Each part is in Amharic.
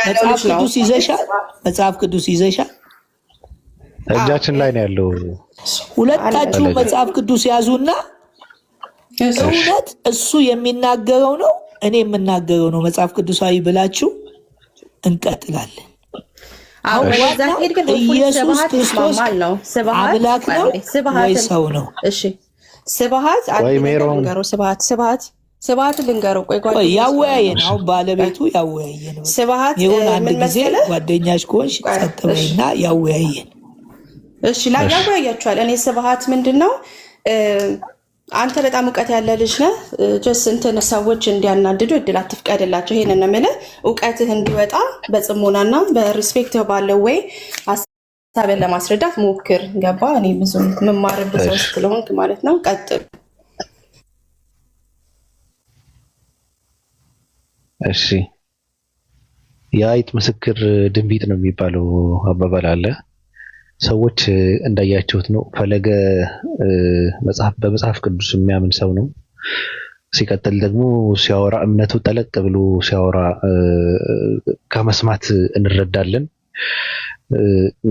መጽሐፍ ቅዱስ ይዘሻል? መጽሐፍ ቅዱስ ይዘሻል? እጃችን ላይ ነው ያለው። ሁለታችሁ መጽሐፍ ቅዱስ ያዙና እውነት እሱ የሚናገረው ነው እኔ የምናገረው ነው መጽሐፍ ቅዱሳዊ ብላችሁ እንቀጥላለን። ኢየሱስ ክርስቶስ አምላክ ነው ወይ ሰው ነው? ስብሐት ልንገረው። ቆይ ያወያየን። አሁን ባለቤቱ ያወያየን። ይሁን አንድ ጊዜ ጓደኛሽ ከሆንሽ ጸጥ በይና ያወያየን። እሺ ላይ ያወያያችኋል። እኔ ስብሐት ምንድነው? አንተ በጣም እውቀት ያለ ልጅ ነህ። ጀስ እንትን ሰዎች እንዲያናድዱ እድል አትፍቀድላቸው። ይሄንን ነው እውቀትህ እንዲወጣ በጽሞናና በሪስፔክት ባለው ወይ ሀሳብን ለማስረዳት ሞክር። ገባ? እኔ ብዙ መማርበት ሰው ስለሆንክ ማለት ነው። ቀጥል። እሺ የአይጥ ምስክር ድንቢጥ ነው የሚባለው አባባል አለ። ሰዎች እንዳያችሁት ነው። ፈለገ በመጽሐፍ ቅዱስ የሚያምን ሰው ነው። ሲቀጥል ደግሞ ሲያወራ እምነቱ ጠለቅ ብሎ ሲያወራ ከመስማት እንረዳለን።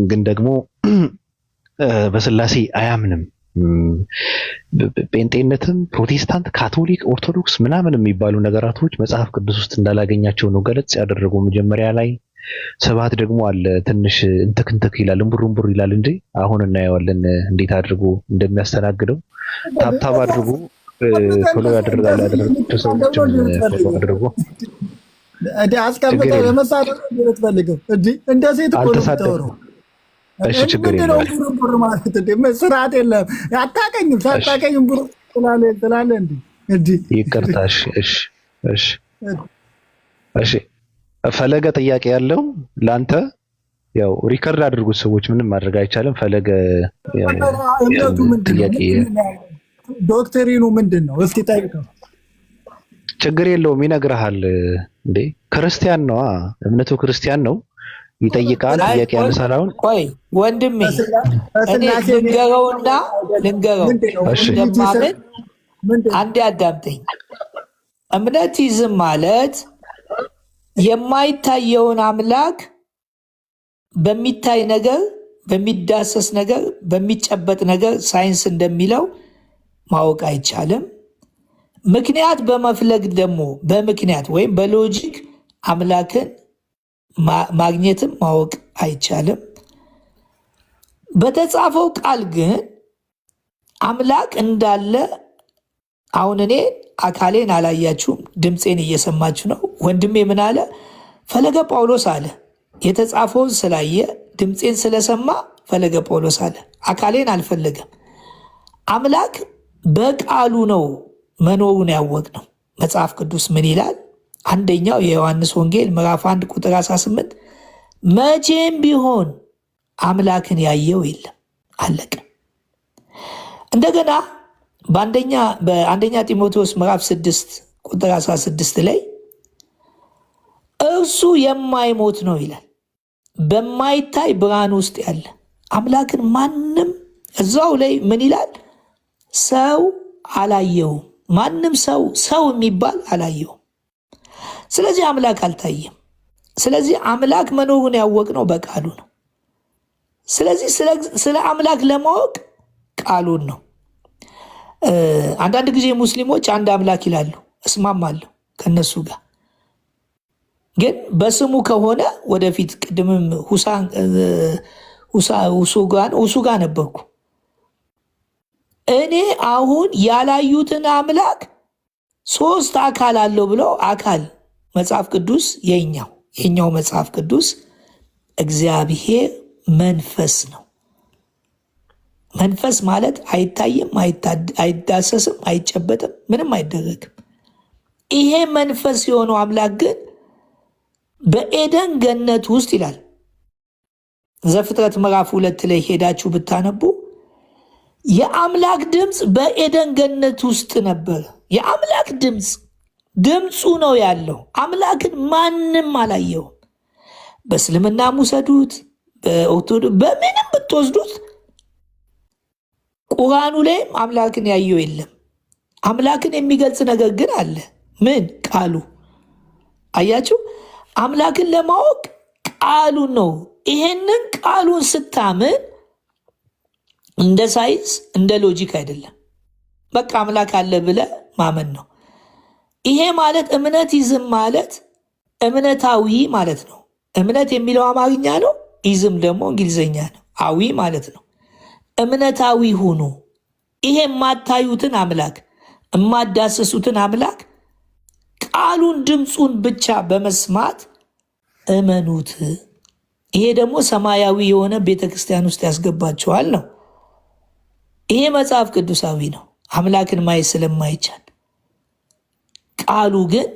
ግን ደግሞ በስላሴ አያምንም። ጴንጤነትም ፕሮቴስታንት፣ ካቶሊክ፣ ኦርቶዶክስ ምናምን የሚባሉ ነገራቶች መጽሐፍ ቅዱስ ውስጥ እንዳላገኛቸው ነው ገለጽ ያደረገው መጀመሪያ ላይ። ስብሐት ደግሞ አለ ትንሽ እንትክንትክ ይላል፣ እምቡር ይላል እንጂ አሁን እናየዋለን እንዴት አድርጎ እንደሚያስተናግደው። ታብታብ አድርጎ ፎሎ ያደርጋል። ሰዎችም ፎሎ አድርጎ አስቀምጠው የመሳደብ የምትፈልገው እንደ ሴት እኮ ነው የምታወራው። እሺ ችግር የለም። ቡር ማለት ስርዓት የለም። አታውቀኝም። ሳታውቀኝም ቡር ስላለ እንዴ ይቅርታ። እሺ ፈለገ ጥያቄ ያለው ለአንተ ያው ሪከርድ አድርጉት ሰዎች፣ ምንም ማድረግ አይቻልም። ፈለገ እምነቱ ዶክትሪኑ ምንድን ነው? እስኪ ጠይቀው። ችግር የለውም ይነግርሃል። እንዴ ክርስቲያን ነው፣ እምነቱ ክርስቲያን ነው። ይጠይቃል። ጥያቄ ያነሳል። አሁን ቆይ ወንድሜ እኔ ልንገረውና እንደማምን አንዴ አዳምጠኝ። እምነቲዝም ማለት የማይታየውን አምላክ በሚታይ ነገር፣ በሚዳሰስ ነገር፣ በሚጨበጥ ነገር ሳይንስ እንደሚለው ማወቅ አይቻልም። ምክንያት በመፍለግ ደግሞ በምክንያት ወይም በሎጂክ አምላክን ማግኘትም ማወቅ አይቻልም። በተጻፈው ቃል ግን አምላክ እንዳለ አሁን እኔ አካሌን አላያችሁም፣ ድምፄን እየሰማችሁ ነው። ወንድሜ ምን አለ? ፈለገ ጳውሎስ አለ የተጻፈውን ስላየ ድምፄን ስለሰማ ፈለገ ጳውሎስ አለ። አካሌን አልፈለገም። አምላክ በቃሉ ነው መኖሩን ያወቅ ነው። መጽሐፍ ቅዱስ ምን ይላል? አንደኛው የዮሐንስ ወንጌል ምዕራፍ 1 ቁጥር 18 መቼም ቢሆን አምላክን ያየው የለም አለቀ። እንደገና በአንደኛ ጢሞቴዎስ ምዕራፍ 6 ቁጥር 16 ላይ እርሱ የማይሞት ነው ይላል። በማይታይ ብርሃን ውስጥ ያለ አምላክን ማንም እዛው ላይ ምን ይላል? ሰው አላየውም። ማንም ሰው የሚባል አላየውም። ስለዚህ አምላክ አልታየም። ስለዚህ አምላክ መኖሩን ያወቅነው በቃሉ ነው። ስለዚህ ስለ አምላክ ለማወቅ ቃሉን ነው። አንዳንድ ጊዜ ሙስሊሞች አንድ አምላክ ይላሉ፣ እስማማለሁ ከነሱ ጋር። ግን በስሙ ከሆነ ወደፊት ቅድምም ሁሱ ጋር ነበርኩ እኔ አሁን ያላዩትን አምላክ 3 አካል አለው ብለው አካል መጽሐፍ ቅዱስ የኛው መጽሐፍ ቅዱስ እግዚአብሔር መንፈስ ነው። መንፈስ ማለት አይታይም፣ አይዳሰስም፣ አይጨበጥም፣ ምንም አይደረግም። ይሄ መንፈስ የሆነው አምላክ ግን በኤደን ገነት ውስጥ ይላል ዘፍጥረት ምዕራፍ 2 ላይ ሄዳችሁ ብታነቡ የአምላክ ድምፅ በኤደን ገነት ውስጥ ነበር። የአምላክ ድምፁ ነው ያለው። አምላክን ማንም አላየውም። በእስልምናም ውሰዱት፣ በኦርቶዶክስ በምንም ብትወስዱት ቁርአኑ ላይም አምላክን ያየው የለም። አምላክን የሚገልጽ ነገር ግን አለ። ምን? ቃሉ። አያችሁ፣ አምላክን ለማወቅ ቃሉን ነው። ይሄንን ቃሉን ስታምን እንደ ሳይንስ እንደ ሎጂክ አይደለም። በቃ አምላክ አለ ብለ ማመን ነው። ይሄ ማለት እምነት ይዝም ማለት እምነታዊ ማለት ነው። እምነት የሚለው አማርኛ ነው፣ ይዝም ደግሞ እንግሊዝኛ ነው። አዊ ማለት ነው። እምነታዊ ሁኑ። ይሄ የማታዩትን አምላክ የማዳሰሱትን አምላክ ቃሉን ድምፁን ብቻ በመስማት እመኑት። ይሄ ደግሞ ሰማያዊ የሆነ ቤተክርስቲያን ውስጥ ያስገባቸዋል ነው። ይሄ መጽሐፍ ቅዱሳዊ ነው፣ አምላክን ማየት ስለማይቻል። ቃሉ ግን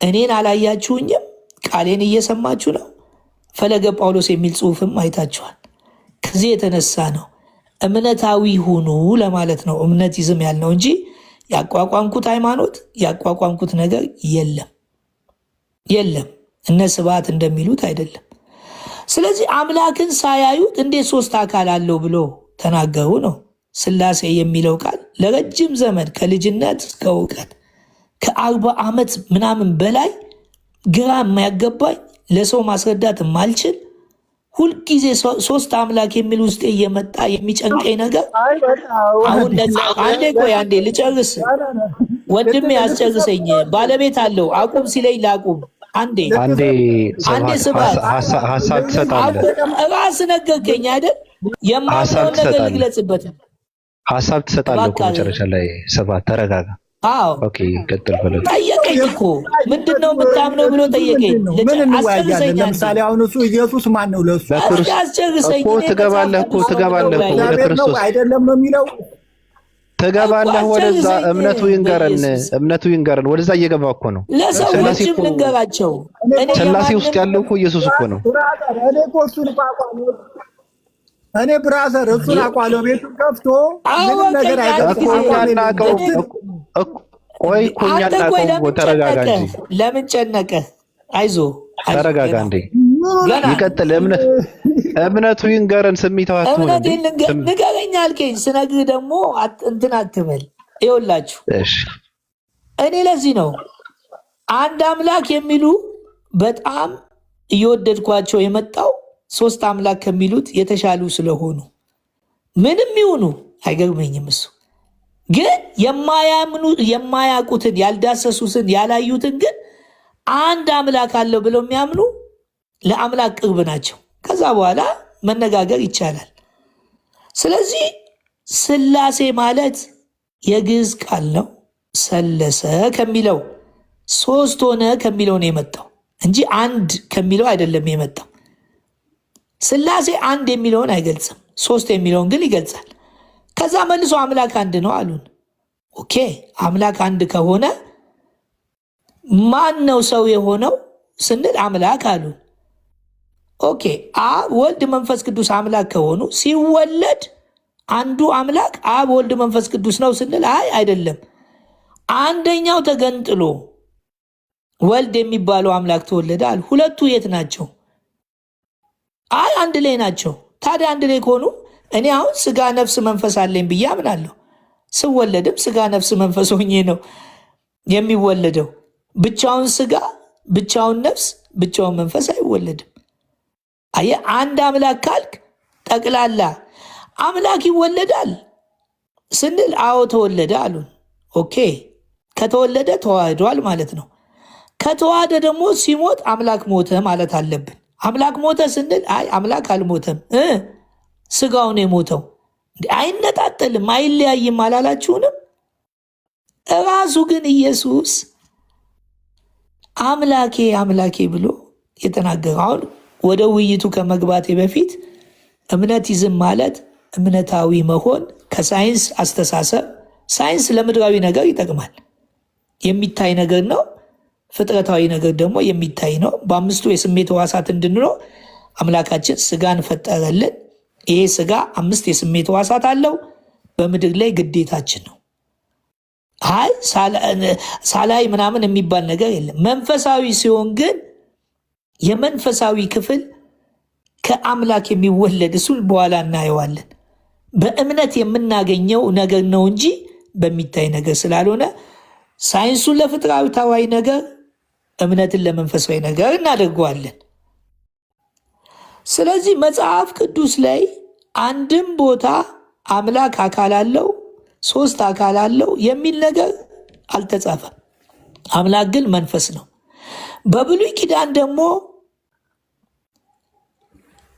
እኔን አላያችሁኝም፣ ቃሌን እየሰማችሁ ነው። ፈለገ ጳውሎስ የሚል ጽሑፍም አይታችኋል። ከዚህ የተነሳ ነው እምነታዊ ሁኑ ለማለት ነው እምነት ይዝም ያልነው እንጂ ያቋቋምኩት ሃይማኖት ያቋቋምኩት ነገር የለም። እነ ስብሐት እንደሚሉት አይደለም። ስለዚህ አምላክን ሳያዩት እንዴት ሶስት አካል አለው ብሎ ተናገሩ ነው። ሥላሴ የሚለው ቃል ለረጅም ዘመን ከልጅነት እስከ እውቀት ከ40 ዓመት ምናምን በላይ ግራ የማያገባኝ ለሰው ማስረዳት የማልችል ሁልጊዜ ሶስት አምላክ የሚል ውስጥ እየመጣ የሚጨንቀኝ ነገር አሁን አንዴ ልጨርስ ወንድሜ ያስጨርሰኝ። ባለቤት አለው አቁም ሲለኝ ላቁም። አንዴ ስብሐት ሀሳብ ትሰጣለህ። ራስ ነገርከኝ አይደል? የማውቀውን ነገር ልግለጽበት። ሀሳብ ትሰጣለህ እኮ መጨረሻ ላይ። ስብሐት ተረጋጋ። ኦኬ ቀጥል። ፈለግ ጠየቀኝ እኮ ምንድነው የምታምነው ብሎ ጠየቀኝ። አስጨርሰኝ። ለምሳሌ አሁን እሱ ኢየሱስ ማን ነው? ለሱ አስጨርሰኝ እኮ ትገባለህ እኮ ወደ ክርስቶስ አይደለም ነው የሚለው። ትገባለህ ወደዛ። እምነቱ ይንገረን። ወደዛ እየገባ እኮ ነው። ለሰዎችም ልንገራቸው። ሥላሴ ውስጥ ያለው እኮ ኢየሱስ እኮ ነው። እኔ ብራዘር እሱን አውቃለሁ። ቤቱን ከፍቶ ምንም ነገር ቆይ ኮኛ እናቀው። ተረጋጋ እንጂ ለምን ጨነቀ? አይዞ ተረጋጋ እንዴ። ይቀጥል። እምነቱ ይንገረን። ስሜታው እምነቴን ንገረኝ አልከኝ። ስነግርህ ደግሞ እንትን አትበል። ይኸውላችሁ እኔ ለዚህ ነው አንድ አምላክ የሚሉ በጣም እየወደድኳቸው የመጣው ሶስት አምላክ ከሚሉት የተሻሉ ስለሆኑ ምንም ይሁኑ አይገርመኝም። እሱ ግን የማያውቁትን ያልዳሰሱትን ያላዩትን ግን አንድ አምላክ አለው ብለው የሚያምኑ ለአምላክ ቅርብ ናቸው። ከዛ በኋላ መነጋገር ይቻላል። ስለዚህ ሥላሴ ማለት የግዕዝ ቃል ነው። ሰለሰ ከሚለው ሶስት ሆነ ከሚለው ነው የመጣው እንጂ አንድ ከሚለው አይደለም የመጣው። ሥላሴ አንድ የሚለውን አይገልጽም፣ ሶስት የሚለውን ግን ይገልጻል። ከዛ መልሶ አምላክ አንድ ነው አሉን። ኦኬ አምላክ አንድ ከሆነ ማን ነው ሰው የሆነው ስንል አምላክ አሉን። ኦኬ አብ ወልድ መንፈስ ቅዱስ አምላክ ከሆኑ ሲወለድ አንዱ አምላክ አብ ወልድ መንፈስ ቅዱስ ነው ስንል አይደለም፣ አንደኛው ተገንጥሎ ወልድ የሚባለው አምላክ ተወለደ አሉ። ሁለቱ የት ናቸው? አንድ ላይ ናቸው። ታዲያ አንድ ላይ ከሆኑ እኔ አሁን ስጋ ነፍስ መንፈስ አለኝ ብዬ አምናለሁ። ስወለድም ስጋ ነፍስ መንፈስ ሆኜ ነው የሚወለደው። ብቻውን ስጋ ብቻውን ነፍስ ብቻውን መንፈስ አይወለድም። አየህ፣ አንድ አምላክ ካልክ ጠቅላላ አምላክ ይወለዳል ስንል ተወለደ አሉን። ኦኬ ከተወለደ ተዋህዷል ማለት ነው። ከተዋህደ ደግሞ ሲሞት አምላክ ሞተ ማለት አለብን። አምላክ ሞተ ስንል አምላክ አልሞተም፣ ስጋውን የሞተው አይነጣጠልም፣ አይለያይም አላላችሁንም? ራሱ ግን ኢየሱስ አምላኬ አምላኬ ብሎ የተናገረው። አሁን ወደ ውይይቱ ከመግባቴ በፊት እምነት ይዝም ማለት እምነታዊ መሆን ከሳይንስ አስተሳሰብ፣ ሳይንስ ለምድራዊ ነገር ይጠቅማል፣ የሚታይ ነገር ነው። ፍጥረታዊ ነገር ደግሞ የሚታይ ነው። በአምስቱ የስሜት ሕዋሳት እንድንኖር አምላካችን ስጋን ፈጠረልን። ይሄ ስጋ 5 የስሜት ሕዋሳት አለው። በምድር ላይ ግዴታችን ነው። ሳላይ ምናምን የሚባል ነገር የለም። መንፈሳዊ ሲሆን ግን የመንፈሳዊ ክፍል ከአምላክ የሚወለድ እሱን በኋላ እናየዋለን። በእምነት የምናገኘው ነገር ነው እንጂ በሚታይ ነገር ስላልሆነ ሳይንሱን ለፍጥረታዊ ነገር እምነትን ለመንፈሳዊ ነገር እናደርገዋለን። ስለዚህ መጽሐፍ ቅዱስ ላይ አንድም ቦታ አምላክ አካል አለው 3 አካል አለው የሚል ነገር አልተጻፈም። አምላክ ግን መንፈስ ነው። በብሉይ ኪዳን ደግሞ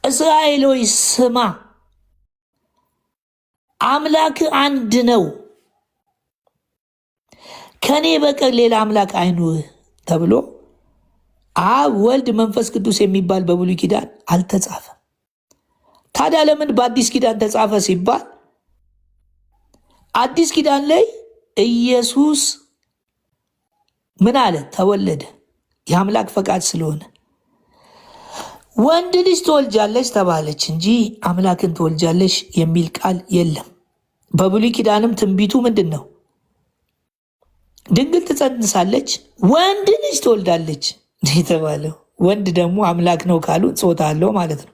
እስራኤል ሆይ ስማ አምላክ አንድ ነው፣ ከኔ በቀር ሌላ አምላክ አይኑርህ ተብሎ አብ ወልድ መንፈስ ቅዱስ የሚባል በብሉይ ኪዳን አልተጻፈም። ታዲያ ለምን በአዲስ ኪዳን ተጻፈ ሲባል አዲስ ኪዳን ላይ ኢየሱስ ምን አለ? ተወለደ። የአምላክ ፈቃድ ስለሆነ ወንድ ልጅ ትወልጃለች ተባለች እንጂ አምላክን ትወልጃለች የሚል ቃል የለም። በብሉይ ኪዳንም ትንቢቱ ምንድን ነው? ድንግል ትጸንሳለች ወንድ ልጅ ትወልዳለች የተባለው። ወንድ ደግሞ አምላክ ነው ካሉ ጾታ አለው ማለት ነው።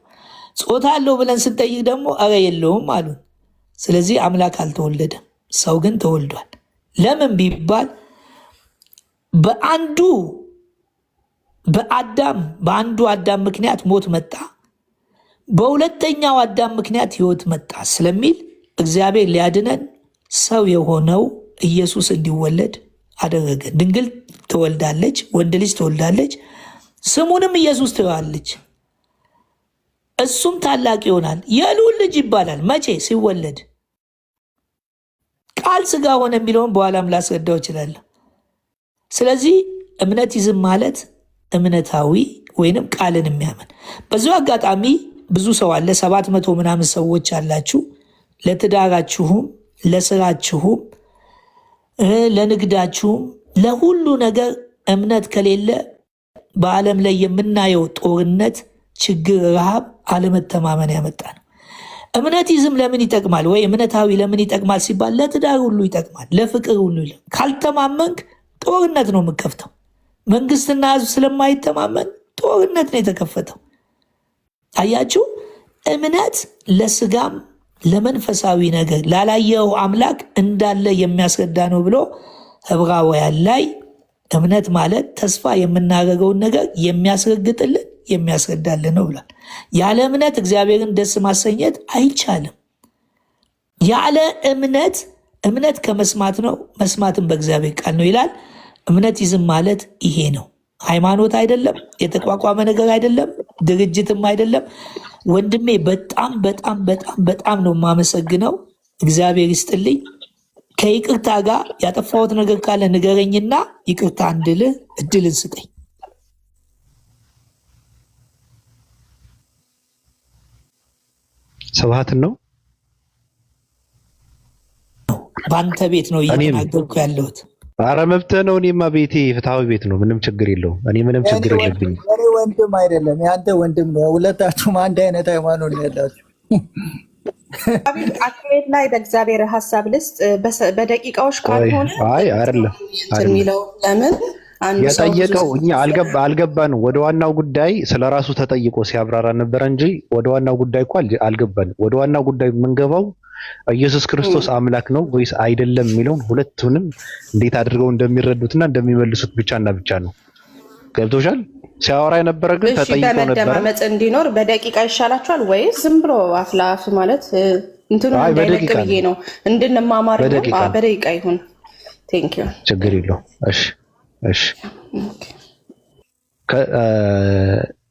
ጾታ አለው ብለን ስንጠይቅ ደግሞ አረ የለውም አሉን። ስለዚህ አምላክ አልተወለደም፣ ሰው ግን ተወልዷል። ለምን ቢባል በአንዱ አዳም ምክንያት ሞት መጣ፣ በሁለተኛው አዳም ምክንያት ሕይወት መጣ ስለሚል እግዚአብሔር ሊያድነን ሰው የሆነው ኢየሱስ እንዲወለድ አደረገ። ድንግል ትወልዳለች፣ ወንድ ልጅ ትወልዳለች፣ ስሙንም ኢየሱስ ትለዋለች። እሱም ታላቅ ይሆናል፣ የልዑል ልጅ ይባላል። መቼ? ሲወለድ። ቃል ሥጋ ሆነ የሚለውን በኋላም ላስረዳው እችላለሁ። ስለዚህ እምነቲዝም ማለት እምነታዊ ወይንም ቃልን የሚያምን። በዚሁ አጋጣሚ ብዙ ሰው አለ፣ 700 ምናምን ሰዎች አላችሁ። ለትዳራችሁም፣ ለስራችሁም፣ ለንግዳችሁም፣ ለሁሉ ነገር እምነት ከሌለ በዓለም ላይ የምናየው ጦርነት፣ ችግር፣ ረሃብ፣ አለመተማመን ያመጣ ነው። እምነቲዝም ለምን ይጠቅማል ወይ እምነታዊ ለምን ይጠቅማል ሲባል ለትዳር ሁሉ ይጠቅማል፣ ለፍቅር ሁሉ ይጠቅማል። ካልተማመንክ ጦርነት ነው የምከፍተው። መንግስትና ህዝብ ስለማይተማመን ጦርነት ነው የተከፈተው። አያችሁ፣ እምነት ለስጋም ለመንፈሳዊ ነገር ላላየው አምላክ እንዳለ የሚያስረዳ ነው ብሎ ዕብራውያን ላይ እምነት ማለት ተስፋ የምናደርገውን ነገር የሚያስረግጥልን የሚያስረዳልን ነው ብሏል። ያለ እምነት እግዚአብሔርን ደስ ማሰኘት አይቻልም። ያለ እምነት ከመስማት ነው፣ መስማትም በእግዚአብሔር ቃል ነው ይላል። እምነቲዝም ማለት ይሄ ነው። ሃይማኖት አይደለም፣ የተቋቋመ ነገር አይደለም፣ ድርጅትም አይደለም። ወንድሜ በጣም በጣም በጣም በጣም ነው የማመሰግነው። እግዚአብሔር ይስጥልኝ። ከይቅርታ ጋር ያጠፋሁት ነገር ካለ ንገረኝና ይቅርታ እንድልህ እድልን ስጠኝ። ስብሐትን ነው በአንተ ቤት ነው እየተናገርኩ ያለሁት። ኧረ መብትህ ነው። እኔማ ቤቴ ፍትሐዊ ቤት ነው፣ ምንም ችግር የለውም። እኔ ምንም ችግር የለብኝም። እኔ ወንድም አይደለም ያንተ ወንድም ነው። ሁለታችሁም አንድ አይነት ሃይማኖት ነው ያላችሁ። አካሄድ ላይ በእግዚአብሔር ሀሳብ ልስጥ በደቂቃዎች ካልሆነ አይደለም የሚለው ለምን የጠየቀው እኛ አልገባን። ወደ ዋናው ጉዳይ ስለራሱ ተጠይቆ ሲያብራራ ነበረ እንጂ ወደ ዋናው ጉዳይ እኮ አልገባን። ወደ ዋናው ጉዳይ የምንገባው ኢየሱስ ክርስቶስ አምላክ ነው ወይስ አይደለም የሚለውን ሁለቱንም እንዴት አድርገው እንደሚረዱትና እንደሚመልሱት ብቻና ብቻ ነው። ገብቶሻል? ሲያወራ የነበረ ግን ተጠይቆ ነበር። ለመደማመጥ እንዲኖር በደቂቃ ይሻላችኋል ወይስ ዝም ብሎ አፍላፍ ማለት እንትኑ እንዳይለቅ ብዬ ነው እንድንማማር ነው። በደቂቃ ይሁን። ቴንክ ዩ። ችግር የለውም። እሺ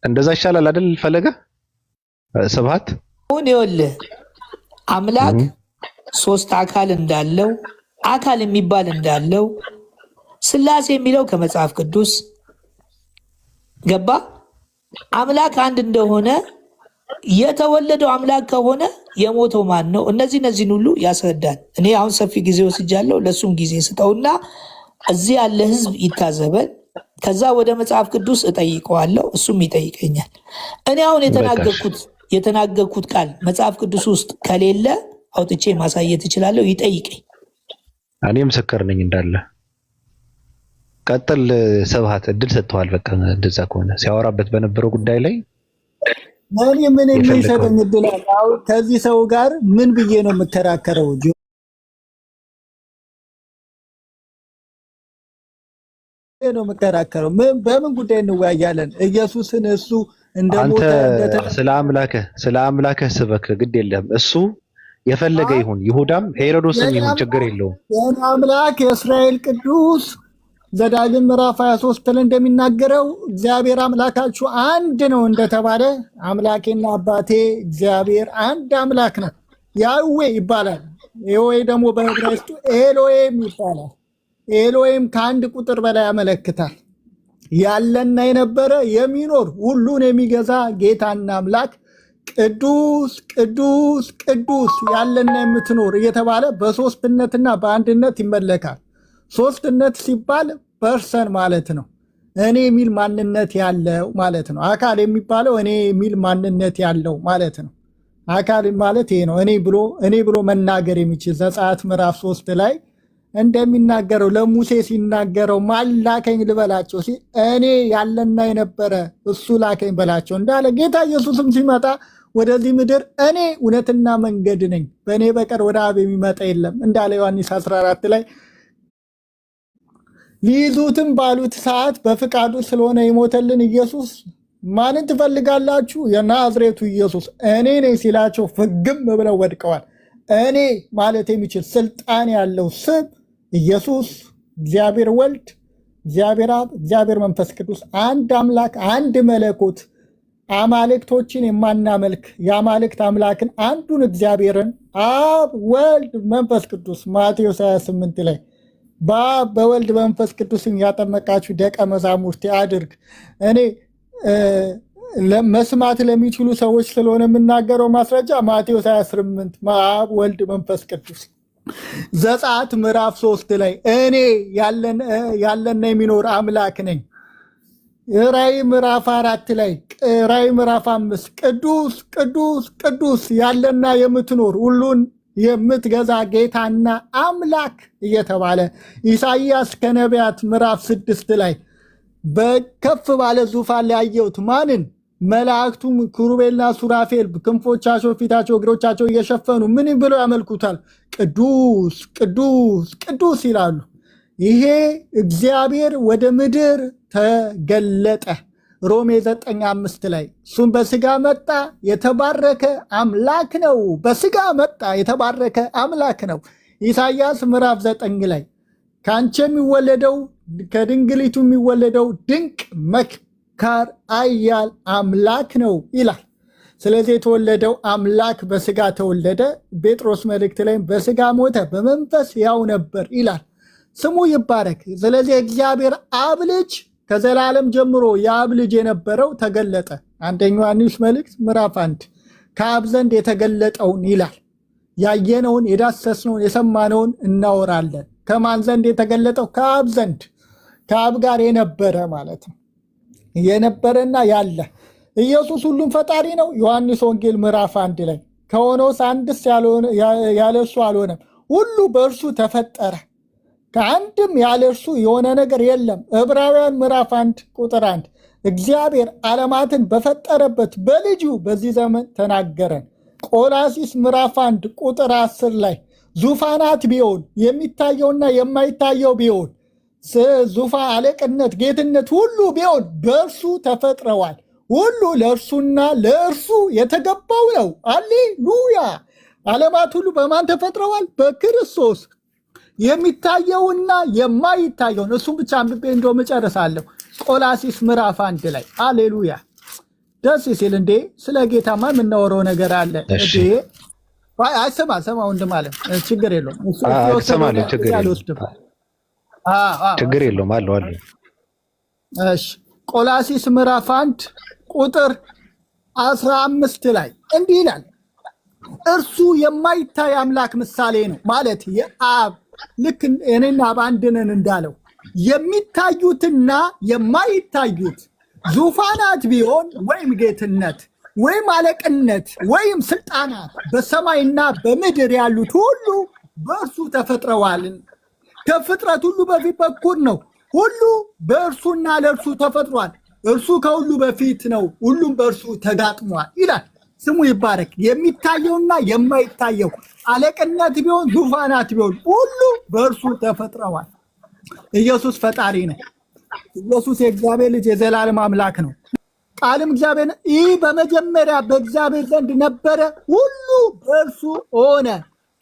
እንደዛ ይሻላል አይደል? ፈለገ ስብሐት አሁን ይኸውልህ አምላክ 3 አካል እንዳለው አካል የሚባል እንዳለው ሥላሴ የሚለው ከመጽሐፍ ቅዱስ ገባ። አምላክ አንድ እንደሆነ የተወለደው አምላክ ከሆነ የሞተው ማን ነው? እነዚህን ሁሉ ያስረዳል። እኔ አሁን ሰፊ ጊዜ ወስጃለሁ። ለሱም ጊዜ ስጠውና እዚህ ያለ ህዝብ ይታዘበን። ከዛ ወደ መጽሐፍ ቅዱስ እጠይቀዋለሁ፣ እሱም ይጠይቀኛል። እኔ አሁን የተናገርኩት ቃል መጽሐፍ ቅዱስ ውስጥ ከሌለ አውጥቼ ማሳየት እችላለሁ። ይጠይቀኝ። እኔ ምስክር ነኝ እንዳለ። ቀጥል ስብሐት፣ እድል ሰጥተዋል። በቃ እንደዛ ከሆነ ሲያወራበት በነበረው ጉዳይ ላይ እኔ ምን የሚሰጠኝ እድል አለ? አሁን ከዚህ ሰው ጋር ምን ብዬ ነው የምከራከረው? ነው የምከራከረው። በምን ጉዳይ እንወያያለን? ኢየሱስን እሱ አንተ እንደሞተ ስለ አምላክህ ስበክ፣ ግድ የለም እሱ የፈለገ ይሁን፣ ይሁዳም ሄሮዶስም ይሁን ችግር የለውም። የእኔ አምላክ የእስራኤል ቅዱስ ዘዳግም ምዕራፍ 23 ላይ እንደሚናገረው እግዚአብሔር አምላካችሁ አንድ ነው እንደተባለ አምላኬና አባቴ እግዚአብሔር አንድ አምላክ ነው። ያህዌ ይባላል። ያህዌ ደግሞ በዕብራይስጡ ኤሎሄም ይባላል። ኤሎሄም ከአንድ ቁጥር በላይ ያመለክታል። ያለና የነበረ የሚኖር ሁሉን የሚገዛ ጌታና አምላክ ቅዱስ ቅዱስ ቅዱስ ያለና የምትኖር እየተባለ በሶስትነትና በአንድነት ይመለካል። ሶስትነት ሲባል ፐርሰን ማለት ነው። እኔ የሚል ማንነት ያለው ማለት ነው። አካል የሚባለው እኔ የሚል ማንነት ያለው ማለት ነው። አካል ማለት ይሄ ነው። እኔ ብሎ መናገር የሚችል ዘጸአት ምዕራፍ 3 ላይ እንደሚናገረው ለሙሴ ሲናገረው ማን ላከኝ ልበላቸው ሲል እኔ ያለና የነበረ እሱ ላከኝ በላቸው እንዳለ ጌታ ኢየሱስም ሲመጣ ወደዚህ ምድር እኔ እውነትና መንገድ ነኝ፣ በእኔ በቀር ወደ አብ የሚመጣ የለም እንዳለ ዮሐንስ 14 ላይ ሊይዙትም ባሉት ሰዓት በፍቃዱ ስለሆነ የሞተልን ኢየሱስ ማንን ትፈልጋላችሁ? የናዝሬቱ ኢየሱስ እኔ ነኝ ሲላቸው ፍግም ብለው ወድቀዋል። እኔ ማለት የሚችል ስልጣን ያለው ስም ኢየሱስ፣ እግዚአብሔር ወልድ፣ እግዚአብሔር አብ፣ እግዚአብሔር መንፈስ ቅዱስ አንድ አምላክ አንድ መለኮት አማልክቶችን የማናመልክ የአማልክት አምላክን አንዱን እግዚአብሔርን አብ ወልድ መንፈስ ቅዱስ ማቴዎስ 28 ላይ በአብ በወልድ መንፈስ ቅዱስን ያጠመቃችሁ ደቀ መዛሙርቴ አድርግ። እኔ መስማት ለሚችሉ ሰዎች ስለሆነ የምናገረው ማስረጃ ማቴዎስ 28 አብ ወልድ መንፈስ ቅዱስ። ዘጸአት ምዕራፍ 3 ላይ እኔ ያለና የሚኖር አምላክ ነኝ። ራዕይ ምዕራፍ 4 ላይ ራዕይ ምዕራፍ 5 ቅዱስ ቅዱስ ቅዱስ ያለና የምትኖር ሁሉን የምትገዛ ጌታና አምላክ እየተባለ ኢሳይያስ ከነቢያት ምዕራፍ 6 ላይ በከፍ ባለ ዙፋን ላይ አየሁት ማንን? መላእክቱም ክሩቤልና ሱራፌል ክንፎቻቸው ፊታቸው እግሮቻቸው እየሸፈኑ ምን ብለው ያመልኩታል? ቅዱስ ቅዱስ ቅዱስ ይላሉ። ይሄ እግዚአብሔር ወደ ምድር ተገለጠ። ሮሜ 9:5 ላይ እሱም በስጋ መጣ የተባረከ አምላክ ነው። በስጋ መጣ የተባረከ አምላክ ነው። ኢሳይያስ ምዕራፍ 9 ላይ ከአንቺ የሚወለደው ከድንግሊቱ የሚወለደው ድንቅ መካር አያል አምላክ ነው ይላል። ስለዚህ የተወለደው አምላክ በስጋ ተወለደ። ጴጥሮስ መልእክት ላይ በስጋ ሞተ በመንፈስ ያው ነበር ይላል። ስሙ ይባረክ። ስለዚህ እግዚአብሔር አብ ልጅ ከዘላለም ጀምሮ የአብ ልጅ የነበረው ተገለጠ። አንደኛ ዮሐንስ መልእክት ምዕራፍ 1 ከአብ ዘንድ የተገለጠውን ይላል። ያየነውን የዳሰስነውን የሰማነውን እናወራለን። ከማን ዘንድ የተገለጠው? ከአብ ዘንድ። ከአብ ጋር የነበረ ማለት ነው። የነበረና ያለ ኢየሱስ ሁሉም ፈጣሪ ነው። ዮሐንስ ወንጌል ምዕራፍ 1 ላይ ከሆነውስ አንድስ ያለ እርሱ አልሆነም፣ ሁሉ በእርሱ ተፈጠረ፣ ከአንድም ያለ እርሱ የሆነ ነገር የለም። ዕብራውያን ምዕራፍ 1 ቁጥር 1 እግዚአብሔር ዓለማትን በፈጠረበት በልጁ በዚህ ዘመን ተናገረን። ቆላሲስ ምዕራፍ 1 ቁጥር 10 ላይ ዙፋናት ቢሆን የሚታየውና የማይታየው ቢሆን ዙፋን፣ አለቅነት፣ ጌትነት ሁሉ ቢሆን በእርሱ ተፈጥረዋል። ሁሉ ለእርሱና ለእርሱ የተገባው ነው። አሌሉያ! ዓለማት ሁሉ በማን ተፈጥረዋል? በክርስቶስ። የሚታየውና የማይታየውን እሱም ብቻ አንብቤ እንደውም እጨርሳለሁ። ቆላሲስ ምዕራፍ 1 ላይ አሌሉያ! ደስ ሲል እንዴ! ስለ ጌታማ የምናወራው ነገር አለ እንዴ! አይሰማ ወንድም አለ። ችግር የለውም ችግር የለውም አለ። እሺ ቆላሲስ ምዕራፍ 1 ቁጥር 15 ላይ እንዲህ ይላል፣ እርሱ የማይታይ አምላክ ምሳሌ ነው ማለት የአብ ልክ እኔና አብ አንድ ነን እንዳለው የሚታዩትና የማይታዩት ዙፋናት ቢሆን ወይም ጌትነት ወይም አለቅነት ወይም ስልጣናት በሰማይና በምድር ያሉት ሁሉ በእርሱ ተፈጥረዋልን። ከፍጥረት ሁሉ በፊት በኩር ነው። ሁሉ በእርሱና ለእርሱ ተፈጥሯል። እርሱ ከሁሉ በፊት ነው፣ ሁሉም በእርሱ ተጋጥሟል ይላል። ስሙ ይባረክ። የሚታየውና የማይታየው አለቅነት ቢሆን ዙፋናት ቢሆን ሁሉ በእርሱ ተፈጥረዋል። ኢየሱስ ፈጣሪ ነው። ኢየሱስ የእግዚአብሔር ልጅ የዘላለም አምላክ ነው። ቃልም እግዚአብሔር ይህ በመጀመሪያ በእግዚአብሔር ዘንድ ነበረ፣ ሁሉ በእርሱ ሆነ፣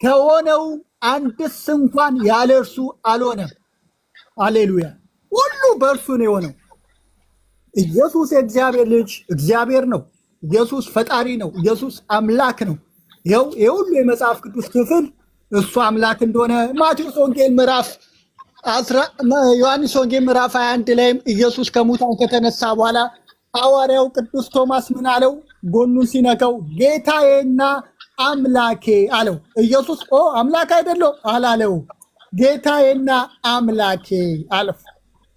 ከሆነው አንድስ እንኳን ያለ እርሱ አልሆነም። አሌሉያ! ሁሉ በእርሱ ነው የሆነው። ኢየሱስ የእግዚአብሔር ልጅ እግዚአብሔር ነው። ኢየሱስ ፈጣሪ ነው። ኢየሱስ አምላክ ነው። ይኸው የሁሉ የመጽሐፍ ቅዱስ ክፍል እሱ አምላክ እንደሆነ ማቴዎስ ወንጌል ዮሐንስ ወንጌል ምዕራፍ 21 ላይም ኢየሱስ ከሙታን ከተነሳ በኋላ ሐዋርያው ቅዱስ ቶማስ ምን አለው? ጎኑን ሲነካው ጌታዬና አምላኬ አለው። ኢየሱስ አምላክ አይደለው አላለው። ጌታዬና አምላኬ አለው።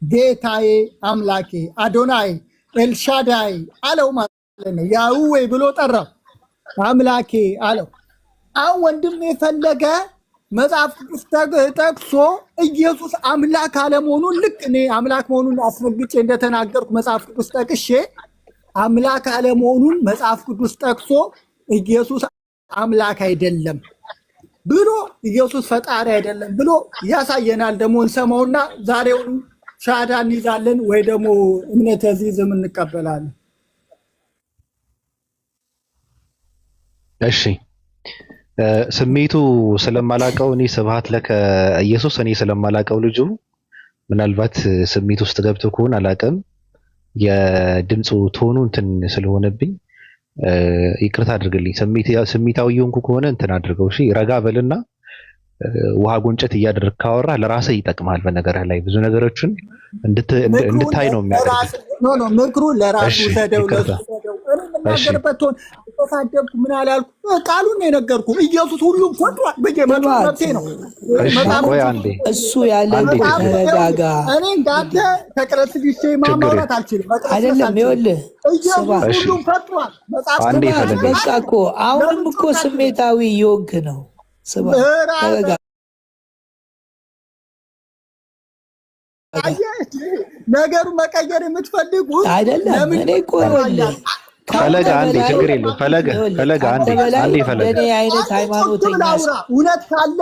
ጌታዬ አምላኬ አዶናይ ኤልሻዳይ አለው ማለት ነው። ያህዌ ብሎ ጠራው። አምላኬ አለው። አሁን ወንድም የፈለገ መጽሐፍ ቅዱስ ጠቅሶ ኢየሱስ አምላክ አለመሆኑን ልክ እኔ አምላክ መሆኑን አስረግጬ እንደተናገርኩ መጽሐፍ ቅዱስ ጠቅሼ አምላክ አለመሆኑን መጽሐፍ ቅዱስ ጠቅሶ ኢየሱስ አምላክ አይደለም ብሎ ኢየሱስ ፈጣሪ አይደለም ብሎ ያሳየናል። ደግሞ እንሰማውና ዛሬውን ሻዳ እንይዛለን ወይ ደግሞ እምነት ያዚዝም እንቀበላለን። እሺ ስሜቱ ስለማላቀው እኔ ስብሐት ለከ ኢየሱስ እኔ ስለማላቀው ልጁ ምናልባት ስሜት ውስጥ ገብቶ ከሆነ አላቀም የድምፁ ቶኑ እንትን ስለሆነብኝ ይቅርታ አድርግልኝ። ስሜታዊ የሆንኩ ከሆነ እንትን አድርገው። እሺ ረጋ በልና ውሃ ጎንጨት እያደረግህ ካወራ ለራስህ ይጠቅማል። በነገርህ ላይ ብዙ ነገሮችን እንድታይ ነው የሚያደርገው። ምክሩ ለራሱ ሰደው ለናገርበት ሆን ተሳደብኩ ምን አላልኩ ቃሉን ነው የነገርኩ። ኢየሱስ ሁሉም ፈጥሯል በየመጡ መብቴ ነው። እሱ ያለ ተረጋጋ። እኔ እንዳንተ ተቀረጽ ዲሼ ማማራት አልችልም። አይደለም ይኸውልህ ሁሉም ፈጥሯል መጽሐፍ በቃ እኮ አሁንም እኮ ስሜታዊ ዮግ ነው። ነገሩ መቀየር የምትፈልጉት አይደለም። እኔ እኮ ፈለገ አንዴ ችግር የለውም። ፈለገ አንዴ ለእኔ አይነት ሃይማኖተኛ እውነት ካለ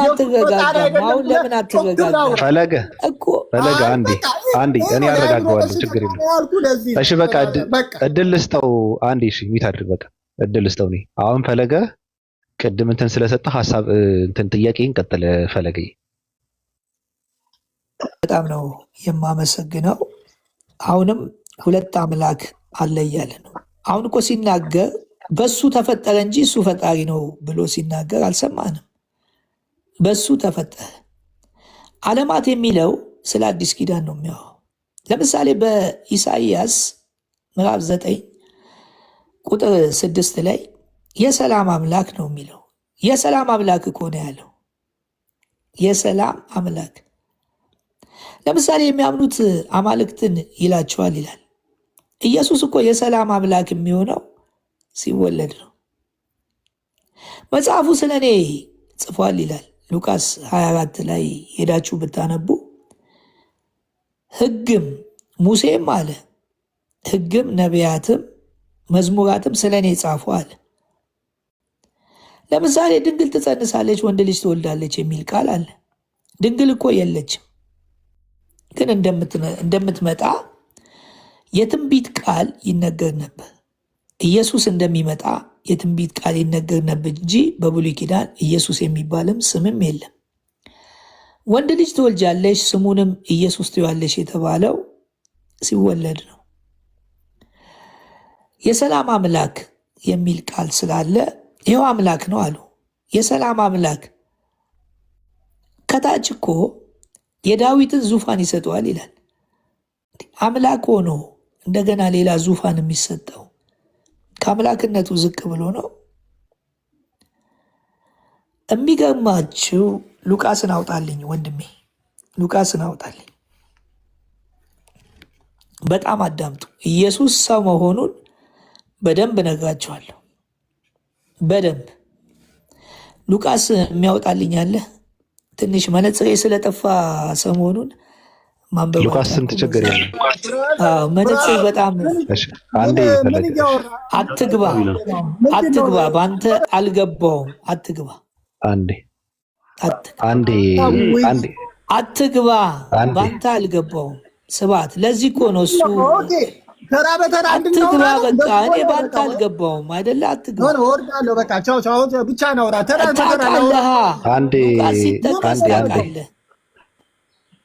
አትረጋጋም? አሁን ለምን አትረጋጋም? ፈለገ አንዴ እኔ አረጋጋዋለሁ። ችግር የለውም። እሺ በቃ እድል ልስጠው አንዴ። እሺ ሚት አድርግ። በቃ እድል ልስጠው። እኔ አሁን ፈለገ ቅድም እንትን ስለሰጠ ሀሳብ እንትን ጥያቄን ቀጥል ፈለገ። በጣም ነው የማመሰግነው። አሁንም ሁለት አምላክ አለ እያለ ነው። አሁን እኮ ሲናገር በሱ ተፈጠረ እንጂ እሱ ፈጣሪ ነው ብሎ ሲናገር አልሰማንም። በሱ ተፈጠረ። ዓለማት የሚለው ስለ አዲስ ኪዳን ነው የሚያወራው። ለምሳሌ በኢሳይያስ ምዕራፍ 9 ቁጥር 6 ላይ የሰላም አምላክ ነው የሚለው። የሰላም አምላክ እኮ ነው ያለው። የሰላም አምላክ ለምሳሌ የሚያምኑት አማልክትን ይላቸዋል ይላል። ኢየሱስ እኮ የሰላም አምላክ የሚሆነው ሲወለድ ነው። መጽሐፉ ስለ እኔ ጽፏል ይላል ሉቃስ 24 ላይ ሄዳችሁ ብታነቡ ሕግም ሙሴም አለ ሕግም ነቢያትም መዝሙራትም ስለ እኔ ጻፉ አለ። ለምሳሌ ድንግል ትጸንሳለች ወንድ ልጅ ትወልዳለች የሚል ቃል አለ። ድንግል እኮ የለችም፣ ግን እንደምትመጣ የትንቢት ቃል ይነገር ነበር። ኢየሱስ እንደሚመጣ የትንቢት ቃል ይነገር ነበር እንጂ በብሉይ ኪዳን ኢየሱስ የሚባልም ስምም የለም። ወንድ ልጅ ትወልጃለሽ ስሙንም ኢየሱስ ትይዋለሽ የተባለው ሲወለድ ነው። የሰላም አምላክ የሚል ቃል ስላለ ይኸው አምላክ ነው አሉ። የሰላም አምላክ ከታች እኮ የዳዊትን ዙፋን ይሰጠዋል ይላል። አምላክ ሆኖ እንደገና ሌላ ዙፋን የሚሰጠው ከአምላክነቱ ዝቅ ብሎ ነው። የሚገርማችሁ ሉቃስን አውጣልኝ ወንድሜ፣ ሉቃስን አውጣልኝ። በጣም አዳምጡ። ኢየሱስ ሰው መሆኑን በደንብ ነግራችኋለሁ። በደንብ ሉቃስ የሚያወጣልኝ አለ። ትንሽ መነጽሬ ስለጠፋ ሰሞኑን ማንበብ ሉቃስ ስንት ችግር የለም። መነጽር በጣም አትግባ በአንተ አልገባውም። አትግባ አትግባ አንዴ ባንተ አልገባውም ስብሐት። ለዚህ እኮ ነው እሱ ኦኬ ተራ በተራ አትግባ። በቃ እኔ እንድናወራ ባንተ አልገባውም አይደለ? አትግባ ወርዳለሁ። በቃ ቻው ቻው ብቻ ናውራ። ተራ በተራ ታውቃለህ። አንዴ ሉቃስ ሲጠቀስ ታውቃለህ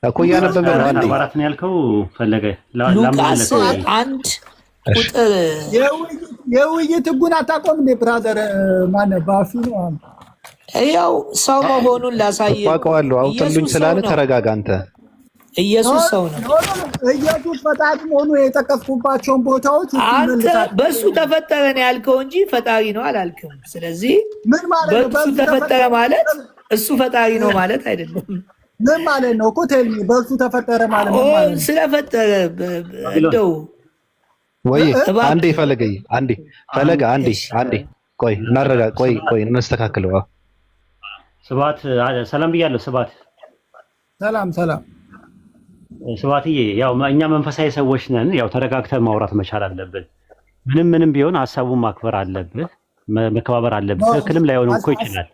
እኮ እያነበበ ነው። አንዴ አማራት ነው ያልከው ፈለገ ሉቃስ አንድ ቁጥር የውይይት ህጉን አታውቀውም እንዴ ብራዘር? ማነው ባፊ ነው? ያው ሰው መሆኑን ላሳየህ አውቀዋለሁ። አውጥልኝ ስላለ ተረጋጋ አንተ። ኢየሱስ ሰው ነው። ኢየሱስ ፈጣሪ መሆኑ የጠቀስኩባቸውን ቦታዎች አንተ በእሱ ተፈጠረ ነው ያልከው እንጂ ፈጣሪ ነው አላልክም። ስለዚህ ምን ማለት ነው? በእሱ ተፈጠረ ማለት እሱ ፈጣሪ ነው ማለት አይደለም። ምን ማለት ነው እኮ ተልሚ በእሱ ተፈጠረ ማለት ነው ማለት ነው። ስለፈጠረ እንደው ወይ አንዴ ፈለገ አንዴ ቆይ እናረጋ ቆይ እናስተካክለው። ስብሐት ሰላም ብያለሁ። ሰላም ስብሐትዬ፣ ያው እኛ መንፈሳዊ ሰዎች ነን። ያው ተረጋግተን ማውራት መቻል አለብን። ምንም ቢሆን ሀሳቡን ማክበር አለብህ፣ መከባበር አለብህ። ትክክልም ላይሆን እኮ ይችላል።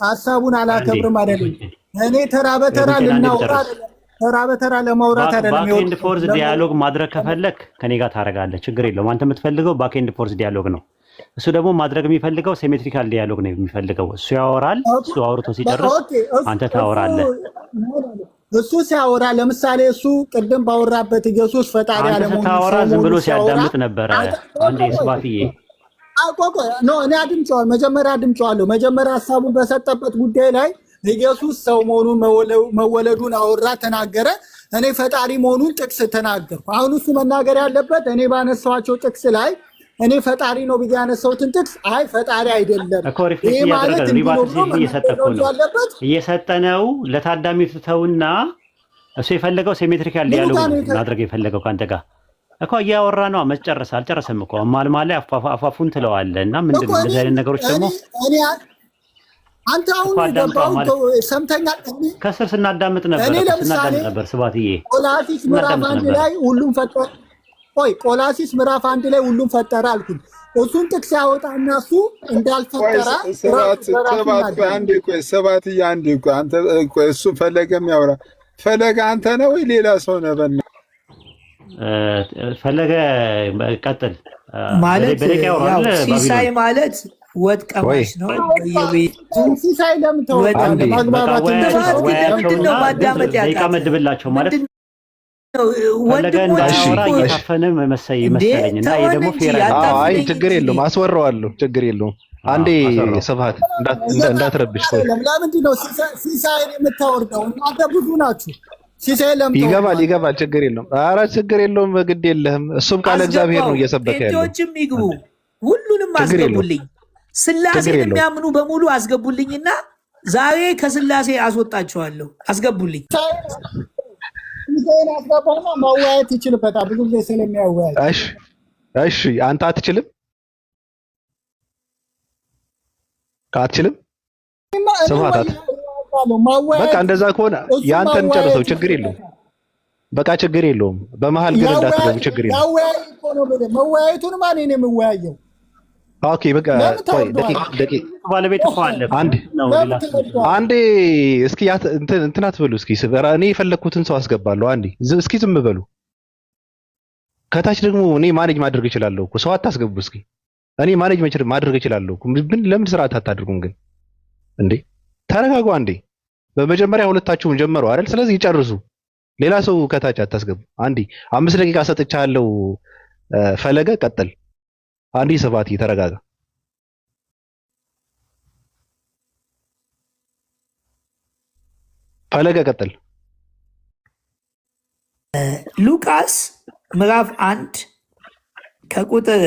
ሀሳቡን አላከብርም አይደለም። እኔ ተራ በተራ ልናወራ ተራ በተራ ለማውራት አይደለም። ባክ ኤንድ ፎርዝ ዲያሎግ ማድረግ ከፈለክ ከኔ ጋር ታረጋለህ፣ ችግር የለውም። አንተ የምትፈልገው ባክ ኤንድ ፎርዝ ዲያሎግ ነው። እሱ ደግሞ ማድረግ የሚፈልገው ሲሜትሪካል ዲያሎግ ነው የሚፈልገው። እሱ ያወራል፣ እሱ አውርቶ ሲጨርስ አንተ ታወራለህ። እሱ ሲያወራ ለምሳሌ እሱ ቅድም ባወራበት ኢየሱስ ፈጣሪ አለመሆኑን ታወራ ዝም ብሎ ሲያዳምጥ ነበረ። አንዴ ስብሐትዬ እኔ አድምጬዋለሁ። መጀመሪያ ሀሳቡን በሰጠበት ጉዳይ ላይ ኢየሱስ ሰው መሆኑን መወለዱን አወራ፣ ተናገረ። እኔ ፈጣሪ መሆኑን ጥቅስ ተናገርኩ። አሁን እሱ መናገር ያለበት እኔ ባነሳኋቸው ጥቅስ ላይ እኔ ፈጣሪ ነው ብዬ ያነሳሁትን ጥቅስ አይ ፈጣሪ አይደለም እኮ ሪፍሌክት እያደረገ ሪባትስ እየሰጠኩ ነው እየሰጠነው ለታዳሚው ትተውና እሱ የፈለገው ሲሜትሪካል ዲያሎግ ማድረግ የፈለገው ካንተ ጋር እኮ እያወራ ነው። መጨረስ አልጨረሰም እኮ ማል አፋፉን ትለዋለህ። እና ምንድነው እንደዚህ አይነት ነገሮች ደግሞ አንተ አሁን ገባው ሰምተኛ ከስር ስናዳምጥ ነበር ስብሐትዬ። ቆላሲስ ምዕራፍ 1 ላይ ሁሉም ፈጠረ። ቆላሲስ ምዕራፍ 1 ላይ ሁሉም ፈጠረ አልኩኝ። እሱን ጥቅስ ያወጣና እሱ እንዳልፈጠረ እሱ ፈለገም ያወራ ፈለገ አንተ ነው ወይ ሌላ ሰው ነው? ፈለገ ቀጥል ማለት ሲሳይ ማለት ወጥ ቀማሽ ነው። ሲሳይ ለምን ተወጣለ? ማግባባት ነው ማዳመጥ ያቃመድብላቸው ማለት ፈለገ እንዳወራ እየታፈነ መሰለኝና ይሄ ደግሞ ፌር አይ ችግር የለውም አስወራዋለሁ። ችግር የለውም። አንዴ ስብሐት እንዳትረብሽ። ለምንድን ነው ሲሳይን የምታወርደው? እናንተ ብዙ ናችሁ። ሲሳይ ለምን ይገባል። ችግር የለውም። ኧረ ችግር የለውም። ግድ የለህም። እሱም ቃል እግዚአብሔር ነው እየሰበከ ያለው። ጴንጤዎችም ይግቡ፣ ሁሉንም አስገቡልኝ። ስላሴን የሚያምኑ በሙሉ አስገቡልኝና ዛሬ ከስላሴ አስወጣቸዋለሁ። አስገቡልኝ። ሲሳይን አስገባውና ማወያየት ይችልበታል። ብዙ ጊዜ ስለሚያወያይ። እሺ አንተ አትችልም? ስብሐት በቃ እንደዛ ከሆነ ያንተን ጨርሰው። ችግር የለውም። በቃ ችግር የለውም። በመሃል ግን እንዳትገቡ። ችግር የለውም። መወያየቱን ማን ነው የሚወያየው? ኦኬ በቃ ቆይ ደቂቅ ባለቤት እኮ አለ አንዴ እስኪ እንትን አትበሉ። እስኪ እኔ የፈለኩትን ሰው አስገባለሁ። አንዴ እስኪ ዝም በሉ። ከታች ደግሞ እኔ ማኔጅ ማድረግ እችላለሁ እኮ። ሰው አታስገቡ። እስኪ እኔ ማኔጅ ማድረግ እችላለሁ እኮ። ግን ለምን ስርዓት አታድርጉም ግን እንዴ? ተረጋጉ አንዴ። በመጀመሪያ ሁለታችሁም ጀመሩ አይደል? ስለዚህ ይጨርሱ። ሌላ ሰው ከታች አታስገቡ። አንዴ 5 ደቂቃ ሰጥቻለሁ። ፈለገ ቀጥል። አንዴ ስብሐት ተረጋጋ። ፈለገ ቀጥል። ሉቃስ ምዕራፍ 1 ከቁጥር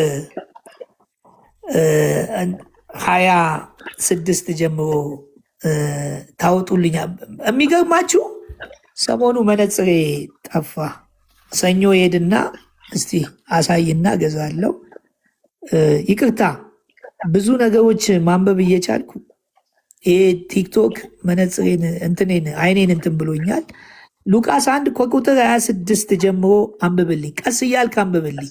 26 ጀምሮ ታወጡልኛ። የሚገርማችሁ ሰሞኑ መነጽሬ ጠፋ። ሰኞ ሄድና እስቲ አሳይና ገዛለሁ። ይቅርታ ብዙ ነገሮች ማንበብ እየቻልኩ ይሄ ቲክቶክ መነጽሬን እንትኔን አይኔን እንትን ብሎኛል። ሉቃስ 1 ከቁጥር 26 ጀምሮ አንብብልኝ። ቀስ እያልክ አንብብልኝ።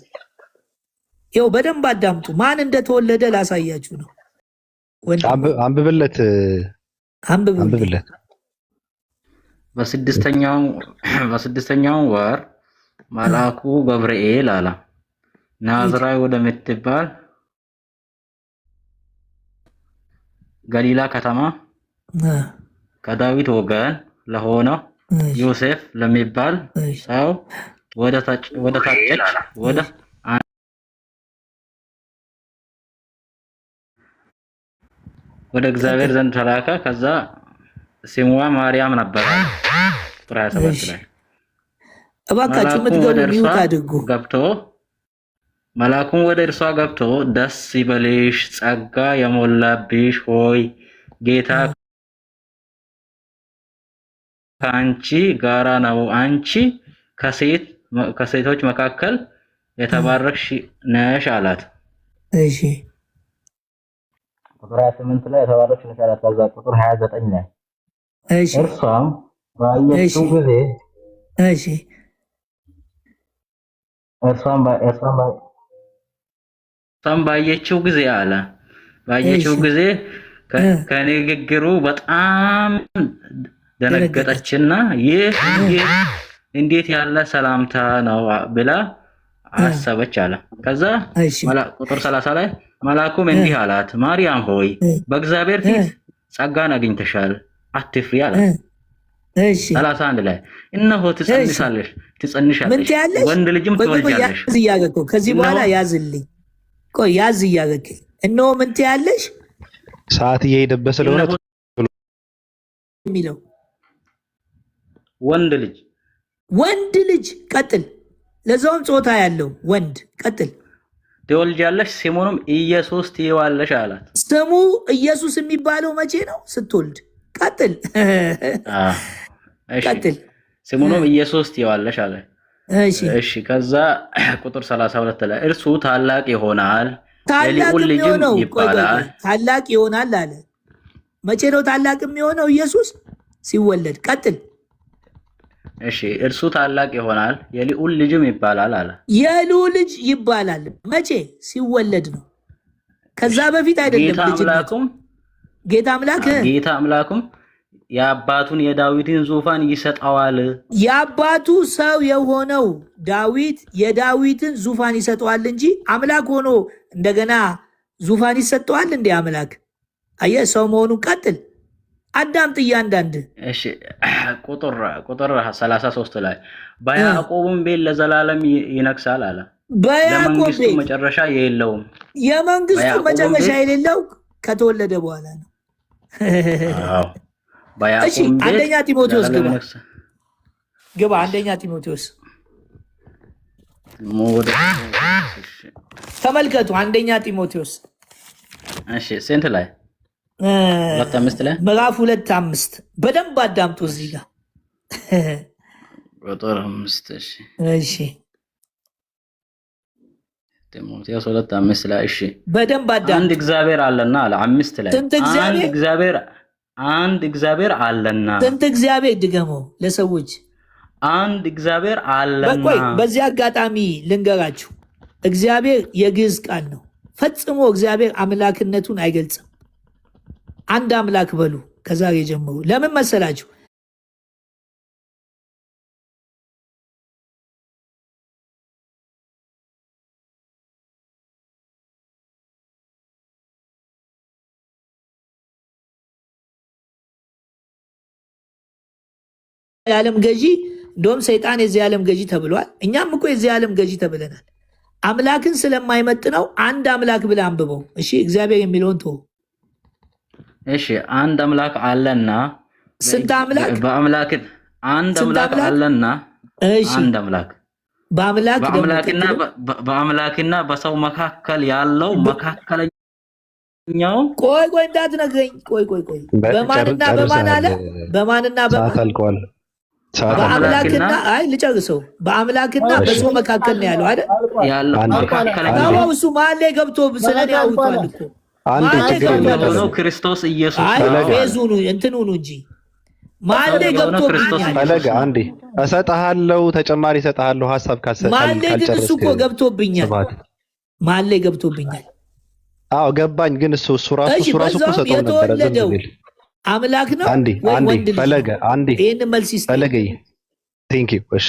ይኸው በደንብ አዳምጡ። ማን እንደተወለደ ላሳያችሁ ነው። አንብብለት። በስድስተኛው ወር መልአኩ ገብርኤል አለ ናዝራዊ ወደምትባል ገሊላ ከተማ ከዳዊት ወገን ለሆነው ዮሴፍ ለሚባል ሰው ወደ ታጨች ወደ እግዚአብሔር ዘንድ ተላከ። ከዛ ስሟ ማርያም ነበር። ቁጥር 27 ላይ እባካችሁ የምትገቡ ሚውት አድርጉ። መልአኩም ወደ እርሷ ገብቶ ደስ ይበልሽ ጸጋ የሞላብሽ ሆይ ጌታ ከአንቺ ጋራ ነው፣ አንቺ ከሴቶች መካከል የተባረክሽ ነሽ አላት። እሺ ቁጥር 28 ላይ የተባረክሽ ነሽ አላት። ከዛ ቁጥር 29 ላይ እሺ እርሷም ባየችው ጊዜ ባየችው ጊዜ አለ ባየችው ጊዜ ከንግግሩ በጣም ደነገጠችና ይህ እንዴት ያለ ሰላምታ ነው ብላ አሰበች አለ። ከዛ ቁጥር 30 ላይ መልአኩም እንዲህ አላት፣ ማርያም ሆይ በእግዚአብሔር ፊት ጸጋን አግኝተሻል፣ አትፍሪ አላት። 31 ላይ እነሆ ትጸንሻለሽ፣ ወንድ ልጅም ትወልጃለሽ። ከዚህ በኋላ ያዝልኝ፣ ቆይ ያዝ እያደረግህ እነሆ ምን ትያለሽ? ሰዓት እየሄደበት ስለሆነ የሚለው ወንድ ልጅ ቀጥል። ለዛውም ጾታ ያለው ወንድ ቀጥል። ትወልጃለሽ፣ ስሙንም ኢየሱስ ትይዋለሽ አላት። ስሙ ኢየሱስ የሚባለው መቼ ነው? ስትወልድ። ቀጥል ቀጥል። ስሙንም ኢየሱስ ትይዋለሽ አለ። እሺ ከዛ ቁጥር 32 ላይ እርሱ ታላቅ ይሆናል፣ የልዑል ልጅም ይባላል። ታላቅ ይሆናል አለ። መቼ ነው ታላቅ የሚሆነው? ኢየሱስ ሲወለድ። ቀጥል። እሺ እርሱ ታላቅ ይሆናል፣ የልዑል ልጅም ይባላል አለ። የልዑል ልጅ ይባላል መቼ? ሲወለድ ነው። ከዛ በፊት አይደለም። ጌታ አምላኩም የአባቱን የዳዊትን ዙፋን ይሰጠዋል። የአባቱ ሰው የሆነው ዳዊት የዳዊትን ዙፋን ይሰጠዋል እንጂ አምላክ ሆኖ እንደገና ዙፋን ይሰጠዋል እንዴ? አምላክ አየህ ሰው መሆኑን። ቀጥል አዳምጥ እያንዳንድ። እሺ ቁጥር 33 ላይ በያዕቆብም ቤት ለዘላለም ይነግሳል አለ። በያዕቆብ መጨረሻ የለውም። የመንግስቱ መጨረሻ የሌለው ከተወለደ በኋላ ነው። እሺ አንደኛ ጢሞቴዎስ ግባ። አንደኛ ጢሞቴዎስ ተመልከቱ። አንደኛ ጢሞቴዎስ እሺ ስንት ላይ? 2:5 ላይ ምዕራፍ 2:5 በደንብ አዳምጡ። እዚህ ጋር ቁጥር 5 እሺ ጢሞቴዎስ 2:5 ላይ እሺ በደንብ አዳምጡ። አንድ እግዚአብሔር አለና አለ። 5 ላይ አንድ እግዚአብሔር አለና። ስንት እግዚአብሔር? ድገመው ለሰዎች። አንድ እግዚአብሔር አለና። በዚህ አጋጣሚ ልንገራችሁ፣ እግዚአብሔር የግዕዝ ቃል ነው። ፈጽሞ እግዚአብሔር አምላክነቱን አይገልጽም። አንድ አምላክ በሉ ከዛሬ ጀምሮ። ለምን መሰላችሁ? የዓለም ገዢ እንደውም ሰይጣን የዚህ ዓለም ገዢ ተብሏል። እኛም እኮ የዚህ ዓለም ገዢ ተብለናል። አምላክን ስለማይመጥነው አንድ አምላክ ብለህ አንብበው። እሺ እግዚአብሔር የሚለውን ተወው። እሺ አንድ አምላክ አለና። ስንት አምላክ? አንድ አምላክ አለና። እሺ አንድ አምላክ በአምላክና በሰው መካከል ያለው መካከለኛው። ቆይ እንዳትነግረኝ። ቆይ በማንና በማን አለ? በማንና በማን? በአምላክና ልጨርሰው። በአምላክና በሰው መካከል ነው ያለው አይደል? ያለው እሱ መሀል ላይ ገብቶ ስለኔ ያውጣል እኮ ነው ክርስቶስ ኢየሱስ። ቤዙኑ እንትኑኑ እንጂ መሀል ላይ ገብቶብኛል። ፈለገ አንዴ እሰጥሃለሁ፣ ተጨማሪ እሰጥሃለሁ ሀሳብ መሀል ላይ ግን እሱ እኮ ገብቶብኛል። መሀል ላይ ገብቶብኛል። አዎ ገባኝ። ግን እሱ ራሱ እኮ ሰጠው ነበር። አምላክ ነው አንዴ ወይ አንዴ ወንድ ልጅ ፈለገ ነው? አንዴ ይሄን መልስ ይስጥ። ፈለገ ቴንክ ዩ። እሺ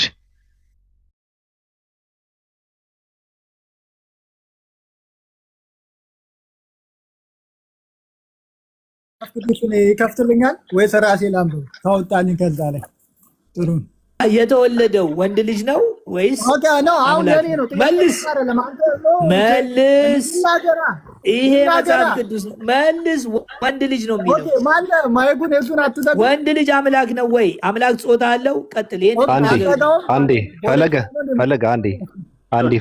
ቅዱስን ይከፍትልኛል ወይስ ራሴ ላምበው? ታወጣልኝ ከዛ ላይ ጥሩ የተወለደው ወንድ ልጅ ነው ወይስ ነው? አሁን ለኔ ነው። መልስ መልስ። ይሄ መጽሐፍ ቅዱስ ነው። መልስ። ወንድ ልጅ ነው የሚለው። ማይጉን የሱን አትዘግ። ወንድ ልጅ አምላክ ነው ወይ? አምላክ ጾታ አለው? ቀጥል። አንዴ ፈለገ አንዴ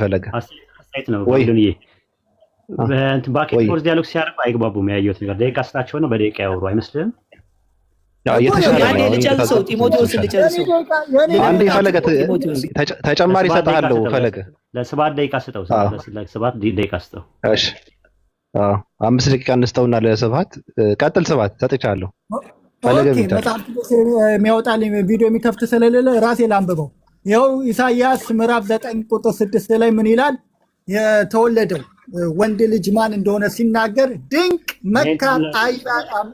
ፈለገ አስተያየት ነው ወንድምዬ። ባኬት ፎርስ ዲያሎግ ሲያደርጉ አይግባቡም። ያየሁት ነገር ደቂቃ ስጣቸው ነው፣ በደቂቃ ያወሩ አይመስልም? ልጨርሰው፣ ጢሞቴዎስ ልጨርሰው። አንዴ ፈለገ ተጨማሪ እሰጥሃለሁ። ፈለገ ለሰባት ደቂቃ ስጠው። ለሰባት ደቂቃ ስጠው። እሺ 5 ደቂቃ እንስጠውና ለሰባት ቀጥል። ሰባት ሰጥቻለሁ። ፈለገ መጽሐፍ የሚያወጣልኝ ቪዲዮ የሚከፍት ስለሌለ ራሴ ላንብበው። ይኸው ኢሳይያስ ምዕራፍ 9 ቁጥር 6 ላይ ምን ይላል? የተወለደው ወንድ ልጅ ማን እንደሆነ ሲናገር ድንቅ መካር አይጣጣም።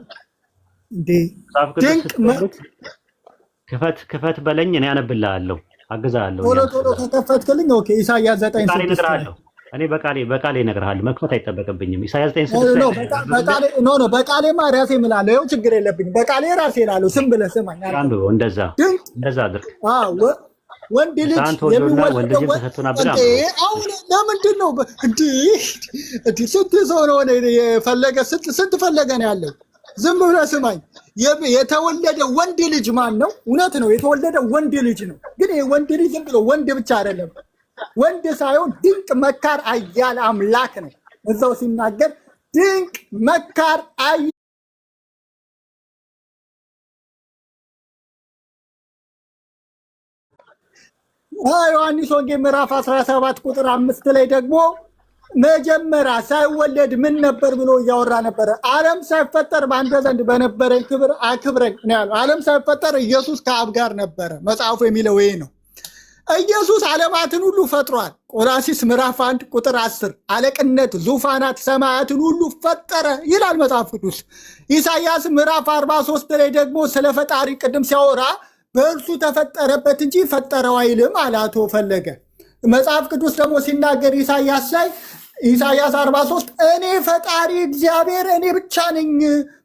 ክፈት በለኝ፣ እኔ አነብልሃለሁ፣ አግዛለሁ። ቶሎ ከከፈትክልኝ ኦኬ። ኢሳይያስ 9:6 እኔ በቃሌ እነግርሃለሁ፣ መክፈት አይጠበቅብኝም። ኢሳይያስ 9:6 በቃሌማ ራሴ እምላለሁ። ይኸው ችግር የለብኝም። በቃሌ ራሴ እላለሁ። ስም ብለህ ስማኝ። እንደዛ አድርግ። ወንድ ልጅ አሁን ለምንድን ነው ስንት ሰው ነው የፈለገ? ስንት ፈለገ ነው ያለው? ዝም ብለህ ስማኝ። የተወለደ ወንድ ልጅ ማን ነው? እውነት ነው፣ የተወለደ ወንድ ልጅ ነው። ግን ይሄ ወንድ ልጅ ዝም ብሎ ወንድ ብቻ አይደለም፣ ወንድ ሳይሆን ድንቅ መካር ኃያል አምላክ ነው። እዛው ሲናገር ድንቅ መካር ዮሐንስ ወንጌል ምዕራፍ 17 ቁጥር 5 ላይ ደግሞ መጀመሪያ ሳይወለድ ምን ነበር ብሎ እያወራ ነበረ። ዓለም ሳይፈጠር በአንተ ዘንድ በነበረኝ ክብር አክብረኝ ነው ያለው። ዓለም ሳይፈጠር ኢየሱስ ከአብ ጋር ነበረ። መጽሐፉ የሚለው ይሄ ነው። ኢየሱስ ዓለማትን ሁሉ ፈጥሯል። ቆላስይስ ምዕራፍ 1 ቁጥር 10 አለቅነት፣ ዙፋናት፣ ሰማያትን ሁሉ ፈጠረ ይላል መጽሐፍ ቅዱስ። ኢሳይያስ ምዕራፍ 43 ላይ ደግሞ ስለ ፈጣሪ ቅድም ሲያወራ በእርሱ ተፈጠረበት እንጂ ፈጠረው አይልም አለ አቶ ፈለገ። መጽሐፍ ቅዱስ ደግሞ ሲናገር ኢሳይያስ ላይ ኢሳይያስ 43 እኔ ፈጣሪ እግዚአብሔር እኔ ብቻ ነኝ፣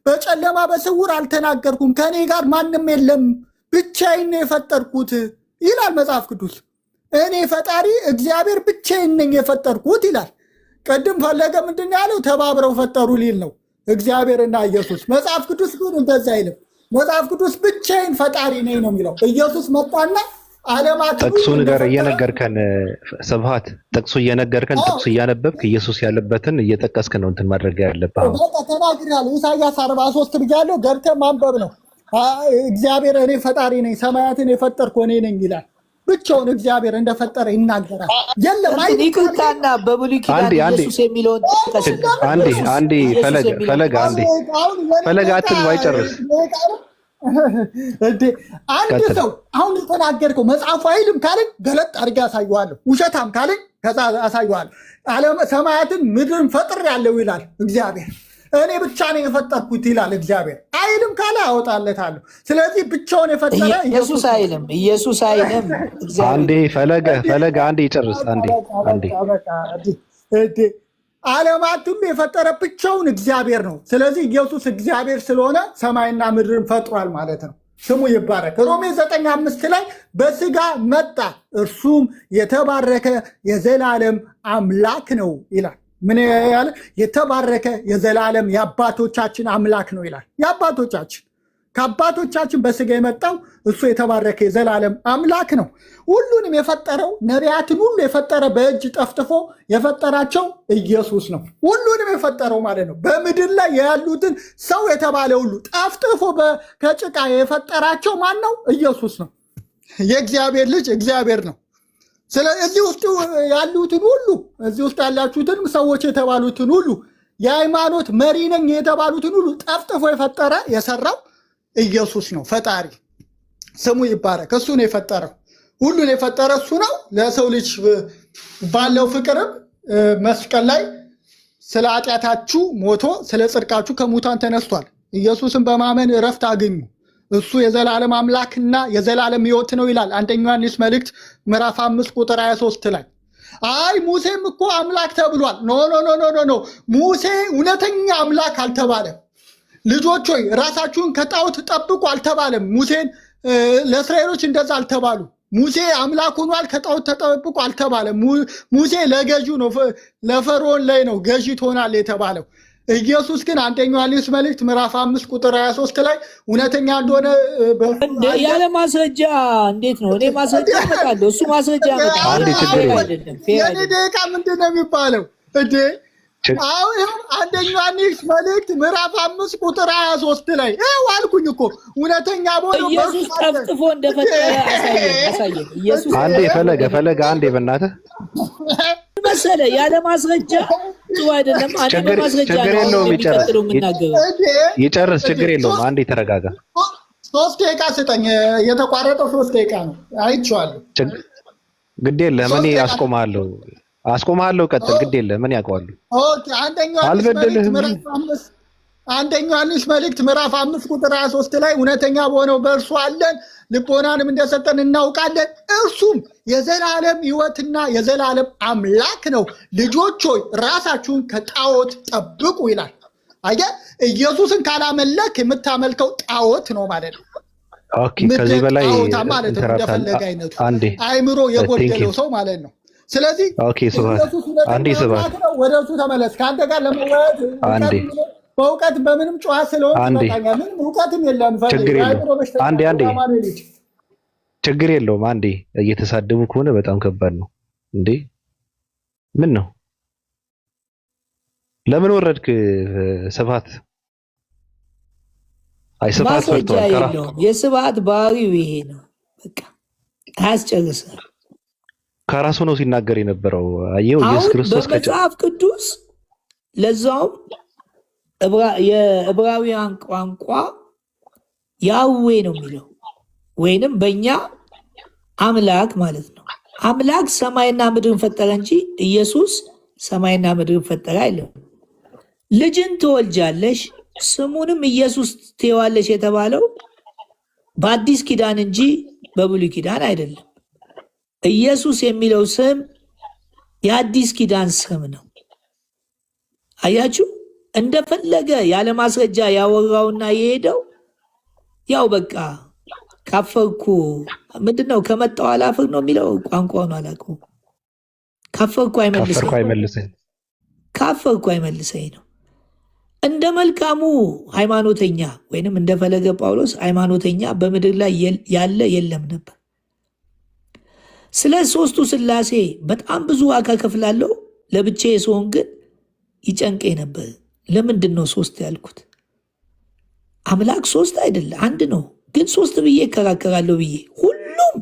በጨለማ በስውር አልተናገርኩም፣ ከእኔ ጋር ማንም የለም፣ ብቻዬን ነው የፈጠርኩት ይላል መጽሐፍ ቅዱስ። እኔ ፈጣሪ እግዚአብሔር ብቻዬን ነኝ የፈጠርኩት ይላል። ቅድም ፈለገ ምንድን ያለው? ተባብረው ፈጠሩ ሊል ነው እግዚአብሔርና ኢየሱስ። መጽሐፍ ቅዱስ ግን እንደዛ አይልም። መጽሐፍ ቅዱስ ብቻዬን ፈጣሪ ነኝ ነው የሚለው። ኢየሱስ መጣና ዓለማት ጥቅሱ ነገር እየነገርከን ስብሐት፣ ጥቅሱ እየነገርከን ጥቅሱ እያነበብክ ኢየሱስ ያለበትን እየጠቀስክ ነው እንትን ማድረግ ያለብህ። በቃ ተናግሬያለሁ። ኢሳይያስ 43 ብያለሁ። ገብተህ ማንበብ ነው። እግዚአብሔር እኔ ፈጣሪ ነኝ፣ ሰማያትን የፈጠርኩ እኔ ነኝ ይላል። ብቻውን እግዚአብሔር እንደፈጠረ ይናገራል። የለም ይቅርታና በብሉይ ኪዳን ኢየሱስ የሚለውን አንዴ ፈለገ አትግባ፣ ይጨርስ። አንድ ሰው አሁን የተናገርከው መጽሐፉ አይልም ካለኝ ገለጥ አድርጌ አሳየዋለሁ። ውሸታም ካለኝ ከዛ አሳየዋለሁ። ሰማያትን ምድርን ፈጥሬአለሁ ይላል እግዚአብሔር። እኔ ብቻ ነው የፈጠርኩት ይላል እግዚአብሔር። አይልም ካለ አወጣለታለሁ። ስለዚህ ብቻውን የፈጠረ ኢየሱስ አይልም። አንዴ ፈለገ አንዴ ይጨርስ። አንዴ ዓለማት ሁሉ የፈጠረ ብቻውን እግዚአብሔር ነው። ስለዚህ ኢየሱስ እግዚአብሔር ስለሆነ ሰማይና ምድርን ፈጥሯል ማለት ነው። ስሙ ይባረክ። ሮሜ 9:5 ላይ በስጋ መጣ፣ እርሱም የተባረከ የዘላለም አምላክ ነው ይላል። ምን ያለ? የተባረከ የዘላለም የአባቶቻችን አምላክ ነው ይላል። የአባቶቻችን ከአባቶቻችን በስጋ የመጣው እሱ የተባረከ የዘላለም አምላክ ነው። ሁሉንም የፈጠረው ነቢያትን ሁሉ የፈጠረ በእጅ ጠፍጥፎ የፈጠራቸው ኢየሱስ ነው። ሁሉንም የፈጠረው ማለት ነው። በምድር ላይ ያሉትን ሰው የተባለ ሁሉ ጠፍጥፎ ከጭቃ የፈጠራቸው ማን ነው? ኢየሱስ ነው። የእግዚአብሔር ልጅ እግዚአብሔር ነው። ስለዚህ ውስጥ ያሉትን ሁሉ እዚህ ውስጥ ያላችሁትን ሰዎች የተባሉትን ሁሉ የሃይማኖት መሪ ነኝ የተባሉትን ሁሉ ጠፍጥፎ የፈጠረ የሰራው ኢየሱስ ነው። ፈጣሪ ስሙ ይባረክ። እሱ ነው የፈጠረው። ሁሉን የፈጠረ እሱ ነው። ለሰው ልጅ ባለው ፍቅርም መስቀል ላይ ስለ ኃጢአታችሁ ሞቶ ስለ ጽድቃችሁ ከሙታን ተነስቷል። ኢየሱስን በማመን እረፍት አግኙ፣ እሱ የዘላለም አምላክና የዘላለም ሕይወት ነው ይላል አንደኛ ዮሐንስ መልእክት ምዕራፍ 5 ቁጥር 23 ላይ። አይ ሙሴም እኮ አምላክ ተብሏል። ኖ ኖ ኖ ኖ ኖ፣ ሙሴ እውነተኛ አምላክ አልተባለም። ልጆች ሆይ ራሳችሁን ከጣዖት ጠብቁ አልተባለም። ሙሴን ለእስራኤሎች እንደዛ አልተባሉ። ሙሴ አምላክ ሆኗል፣ ከጣዖት ተጠብቁ አልተባለም። ሙሴ ለገዢው ነው፣ ለፈርዖን ላይ ነው ገዢ ትሆናል የተባለው። ኢየሱስ ግን አንደኛ ዮሐንስ መልእክት ምዕራፍ 5 ቁጥር 23 ላይ እውነተኛ እንደሆነ ያለ ማስረጃ እንዴት ነው? እኔ ማስረጃ አመጣለሁ፣ እሱ ማስረጃ ያመጣል። የኔ ደቂቃ ምንድን ነው የሚባለው እንዴ? አሁን አንደኛ ዮሐንስ መልእክት ምዕራፍ 5 ቁጥር 23 ላይ አልኩኝ እኮ እውነተኛ በሆነው ኢየሱስ ጠፍጥፎ እንደፈጠረ አሳየን። ኢየሱስ አንዴ ፈለገ አንዴ በእናትህ መሰለ ያለ ማስረጃ ጥሩ አይደለም። አንዴ ማስረጃ ችግር የለውም፣ ይጨርስ ችግር የለውም። አንዴ ተረጋጋ። 3 ደቂቃ ስጠኝ። የተቋረጠው 3 ደቂቃ ነው። አይቼዋለሁ። ግድ የለም እኔ አስቆምሃለሁ። ቀጥል። ግድ የለም ምን ያውቀዋለሁ። ኦኬ አንደኛ ዮሐንስ መልእክት ምዕራፍ 5 ቁጥር 23 ላይ እውነተኛ በሆነው በእርሱ አለን፣ ልቦናንም እንደሰጠን እናውቃለን፣ እርሱም የዘላለም ሕይወትና የዘላለም አምላክ ነው። ልጆች ሆይ ራሳችሁን ከጣዖት ጠብቁ ይላል። አየህ፣ ኢየሱስን ካላመለክ የምታመልከው ጣዖት ነው ማለት ነው። ኦኬ ከዚህ በላይ ማለት ነው። እንደፈለገ አይነቱ አይምሮ የጎደለው ሰው ማለት ነው። ስለዚህ አንዴ ስብሐት ወደ እሱ ተመለስ። ከአንተ ጋር ለመወያየት በእውቀት በምንም ጨዋ ስለሆነ ምንም እውቀትም የለም። ችግር የለውም። አንዴ እየተሳደቡ ከሆነ በጣም ከባድ ነው እንዴ። ምን ነው? ለምን ወረድክ ስብሐት? አይ ስብሐት ፈርቷል። የስብሐት ባህሪው ይሄ ነው። በቃ አያስጨርስም። ከራሱ ነው ሲናገር የነበረው። አየው ኢየሱስ ክርስቶስ በመጽሐፍ ቅዱስ ለዛውም የዕብራውያን ቋንቋ ያዌ ነው የሚለው ወይንም በእኛ አምላክ ማለት ነው። አምላክ ሰማይና ምድርን ፈጠረ እንጂ ኢየሱስ ሰማይና ምድርን ፈጠረ አይልም። ልጅን ትወልጃለሽ ስሙንም ኢየሱስ ትይዋለሽ የተባለው በአዲስ ኪዳን እንጂ በብሉይ ኪዳን አይደለም። ኢየሱስ የሚለው ስም የአዲስ ኪዳን ስም ነው። አያችሁ፣ እንደፈለገ ያለ ማስረጃ ያወራውና የሄደው ያው በቃ ካፈርኩ ምንድነው ከመጣው አላፍር ነው የሚለው ቋንቋውን አላውቀውም። ካፈርኩ አይመልሰኝ ነው። እንደ መልካሙ ሃይማኖተኛ ወይንም እንደ ፈለገ ጳውሎስ ሃይማኖተኛ በምድር ላይ ያለ የለም ነበር። ስለ ሶስቱ ስላሴ በጣም ብዙ ዋጋ ከፍላለሁ፣ ለብቻዬ ስሆን ግን ይጨንቀኝ ነበር። ለምንድን ነው ሶስት ያልኩት? አምላክ ሶስት አይደለ አንድ ነው፣ ግን ሶስት ብዬ እከራከራለሁ ብዬ ሁሉም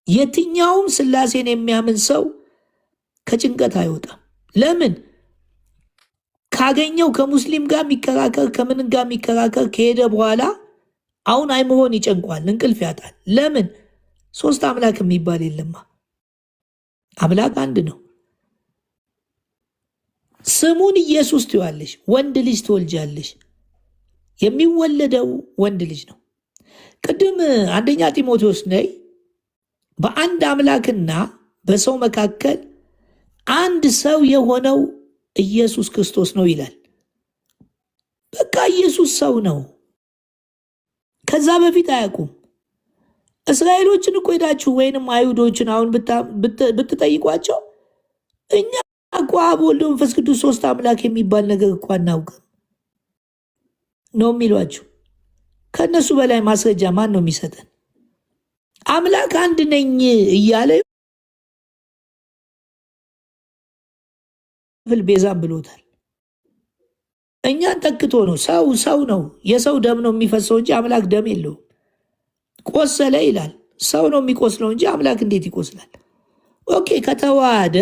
የትኛውም ስላሴን የሚያምን ሰው ከጭንቀት አይወጣም። ለምን? ካገኘው ከሙስሊም ጋር የሚከራከር ከምን ጋር የሚከራከር ከሄደ በኋላ አሁን አይምሮን ይጨንቋል፣ እንቅልፍ ያጣል። ለምን? ሶስት አምላክ የሚባል የለማ። አምላክ አንድ ነው። ስሙን ኢየሱስ ትይዋለሽ፣ ወንድ ልጅ ትወልጃለሽ። የሚወለደው ወንድ ልጅ ነው። ቅድም አንደኛ ጢሞቴዎስ ላይ በአንድ አምላክና በሰው መካከል አንድ ሰው የሆነው ኢየሱስ ክርስቶስ ነው ይላል። በቃ ኢየሱስ ሰው ነው። ከዛ በፊት አያውቁም። እስራኤሎችን እኮ ሄዳችሁ ወይንም አይሁዶችን አሁን ብትጠይቋቸው እኛ እኮ አብ ወልድ መንፈስ ቅዱስ ሶስት አምላክ የሚባል ነገር እኮ አናውቅም ነው የሚሏቸው። ከእነሱ በላይ ማስረጃ ማን ነው የሚሰጠን? አምላክ አንድ ነኝ እያለ ቤዛም ብሎታል። እኛን ተክቶ ነው። ሰው ነው፣ የሰው ደም ነው የሚፈሰው እንጂ አምላክ ደም የለውም። ቆሰለ ይላል። ሰው ነው የሚቆስለው እንጂ አምላክ እንዴት ይቆስላል? ኦኬ ከተዋሃደ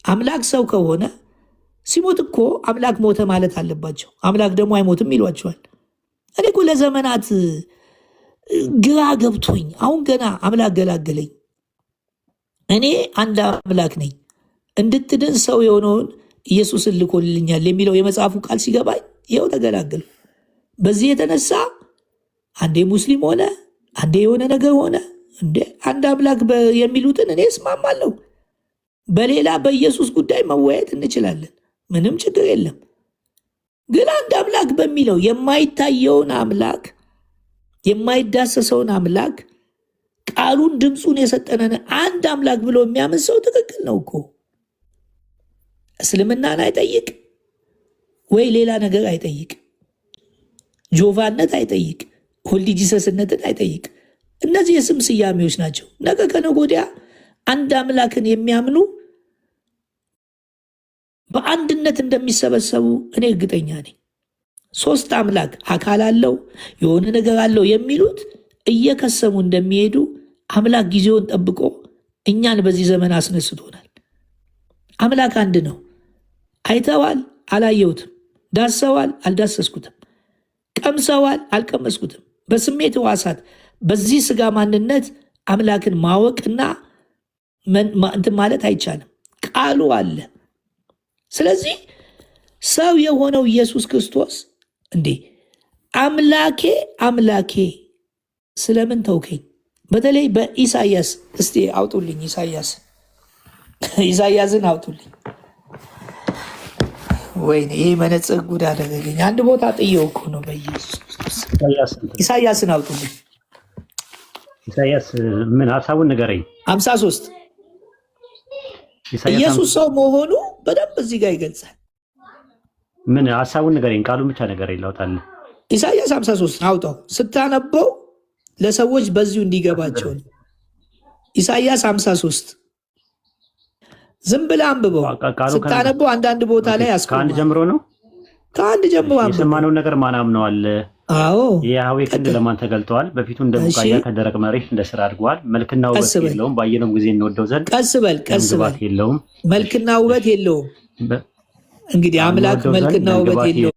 አምላክ ሰው ከሆነ ሲሞት እኮ አምላክ ሞተ ማለት አለባቸው። አምላክ ደግሞ አይሞትም ይሏቸዋል። እኔ እኮ ለዘመናት ግራ ገብቶኝ አሁን ገና አምላክ ገላገለኝ። እኔ አንድ አምላክ ነኝ እንድትድን ሰው የሆነውን ኢየሱስን ልኮልኛል የሚለው የመጽሐፉ ቃል ሲገባኝ ይኸው ተገላገሉ። በዚህ የተነሳ አንዴ ሙስሊም ሆነ፣ አንዴ የሆነ ነገር ሆነ። እንዴ አንድ አምላክ የሚሉትን እኔ እስማማለሁ። በሌላ በኢየሱስ ጉዳይ መወያየት እንችላለን፣ ምንም ችግር የለም። ግን አንድ አምላክ በሚለው የማይታየውን አምላክ የማይዳሰሰውን አምላክ ቃሉን ድምፁን የሰጠነን አንድ አምላክ ብሎ የሚያምን ሰው ትክክል ነው እኮ። እስልምናን አይጠይቅ ወይ ሌላ ነገር አይጠይቅ፣ ጆቫነት አይጠይቅ፣ ሆሊ ጂሰስነትን አይጠይቅ። እነዚህ የስም ስያሜዎች ናቸው። ነገ ከነገ ወዲያ አንድ አምላክን የሚያምኑ በአንድነት እንደሚሰበሰቡ እኔ እርግጠኛ ነኝ። ሶስት አምላክ አካል አለው የሆነ ነገር አለው የሚሉት እየከሰሙ እንደሚሄዱ አምላክ ጊዜውን ጠብቆ እኛን በዚህ ዘመን አስነስቶናል። አምላክ አንድ ነው። አይተዋል፣ አላየሁትም። ዳሰዋል፣ አልዳሰስኩትም። ቀምሰዋል፣ አልቀመስኩትም። በስሜት ሕዋሳት በዚህ ስጋ ማንነት አምላክን ማወቅና እንትን ማለት አይቻልም። ቃሉ አለ። ስለዚህ ሰው የሆነው ኢየሱስ ክርስቶስ እንዴ አምላኬ አምላኬ ስለምን ተውከኝ? በተለይ በኢሳያስ እስቲ አውጡልኝ፣ ኢሳያስን አውጡልኝ። ወይኔ ይህ መነጽር ጉድ አደረገኝ። አንድ ቦታ ጥየው እኮ ነው። በኢየሱስ ኢሳያስን አውጡልኝ። ኢሳያስ ምን ሀሳቡን ንገረኝ። 53 ኢየሱስ ሰው መሆኑ በደንብ እዚህ ጋር ይገልጻል። ምን ሀሳቡን ንገረኝ፣ ቃሉን ብቻ ንገረኝ ላውጣልህ። ኢሳያስ 53 አውጣው። ስታነበው ለሰዎች በዚሁ እንዲገባቸው ነው። ኢሳያስ 53 ዝም ብለህ አንብበው። ስታነበው አንዳንድ ቦታ ላይ ከአንድ ጀምሮ ነው። ከአንድ ጀምሮ አንብበው። የሰማነውን ነገር ማን አምነዋል? አዎ የያህዌ ክንድ ለማን ተገልጠዋል? በፊቱ እንደ ቡቃያ ከደረቅ መሬት እንደ ስር አድጓል። መልክና ውበት የለውም፣ ባየነው ጊዜ እንወደው ዘንድ። ቀስ በል የለውም፣ መልክና ውበት የለውም። እንግዲህ አምላክ መልክና ውበት የለውም።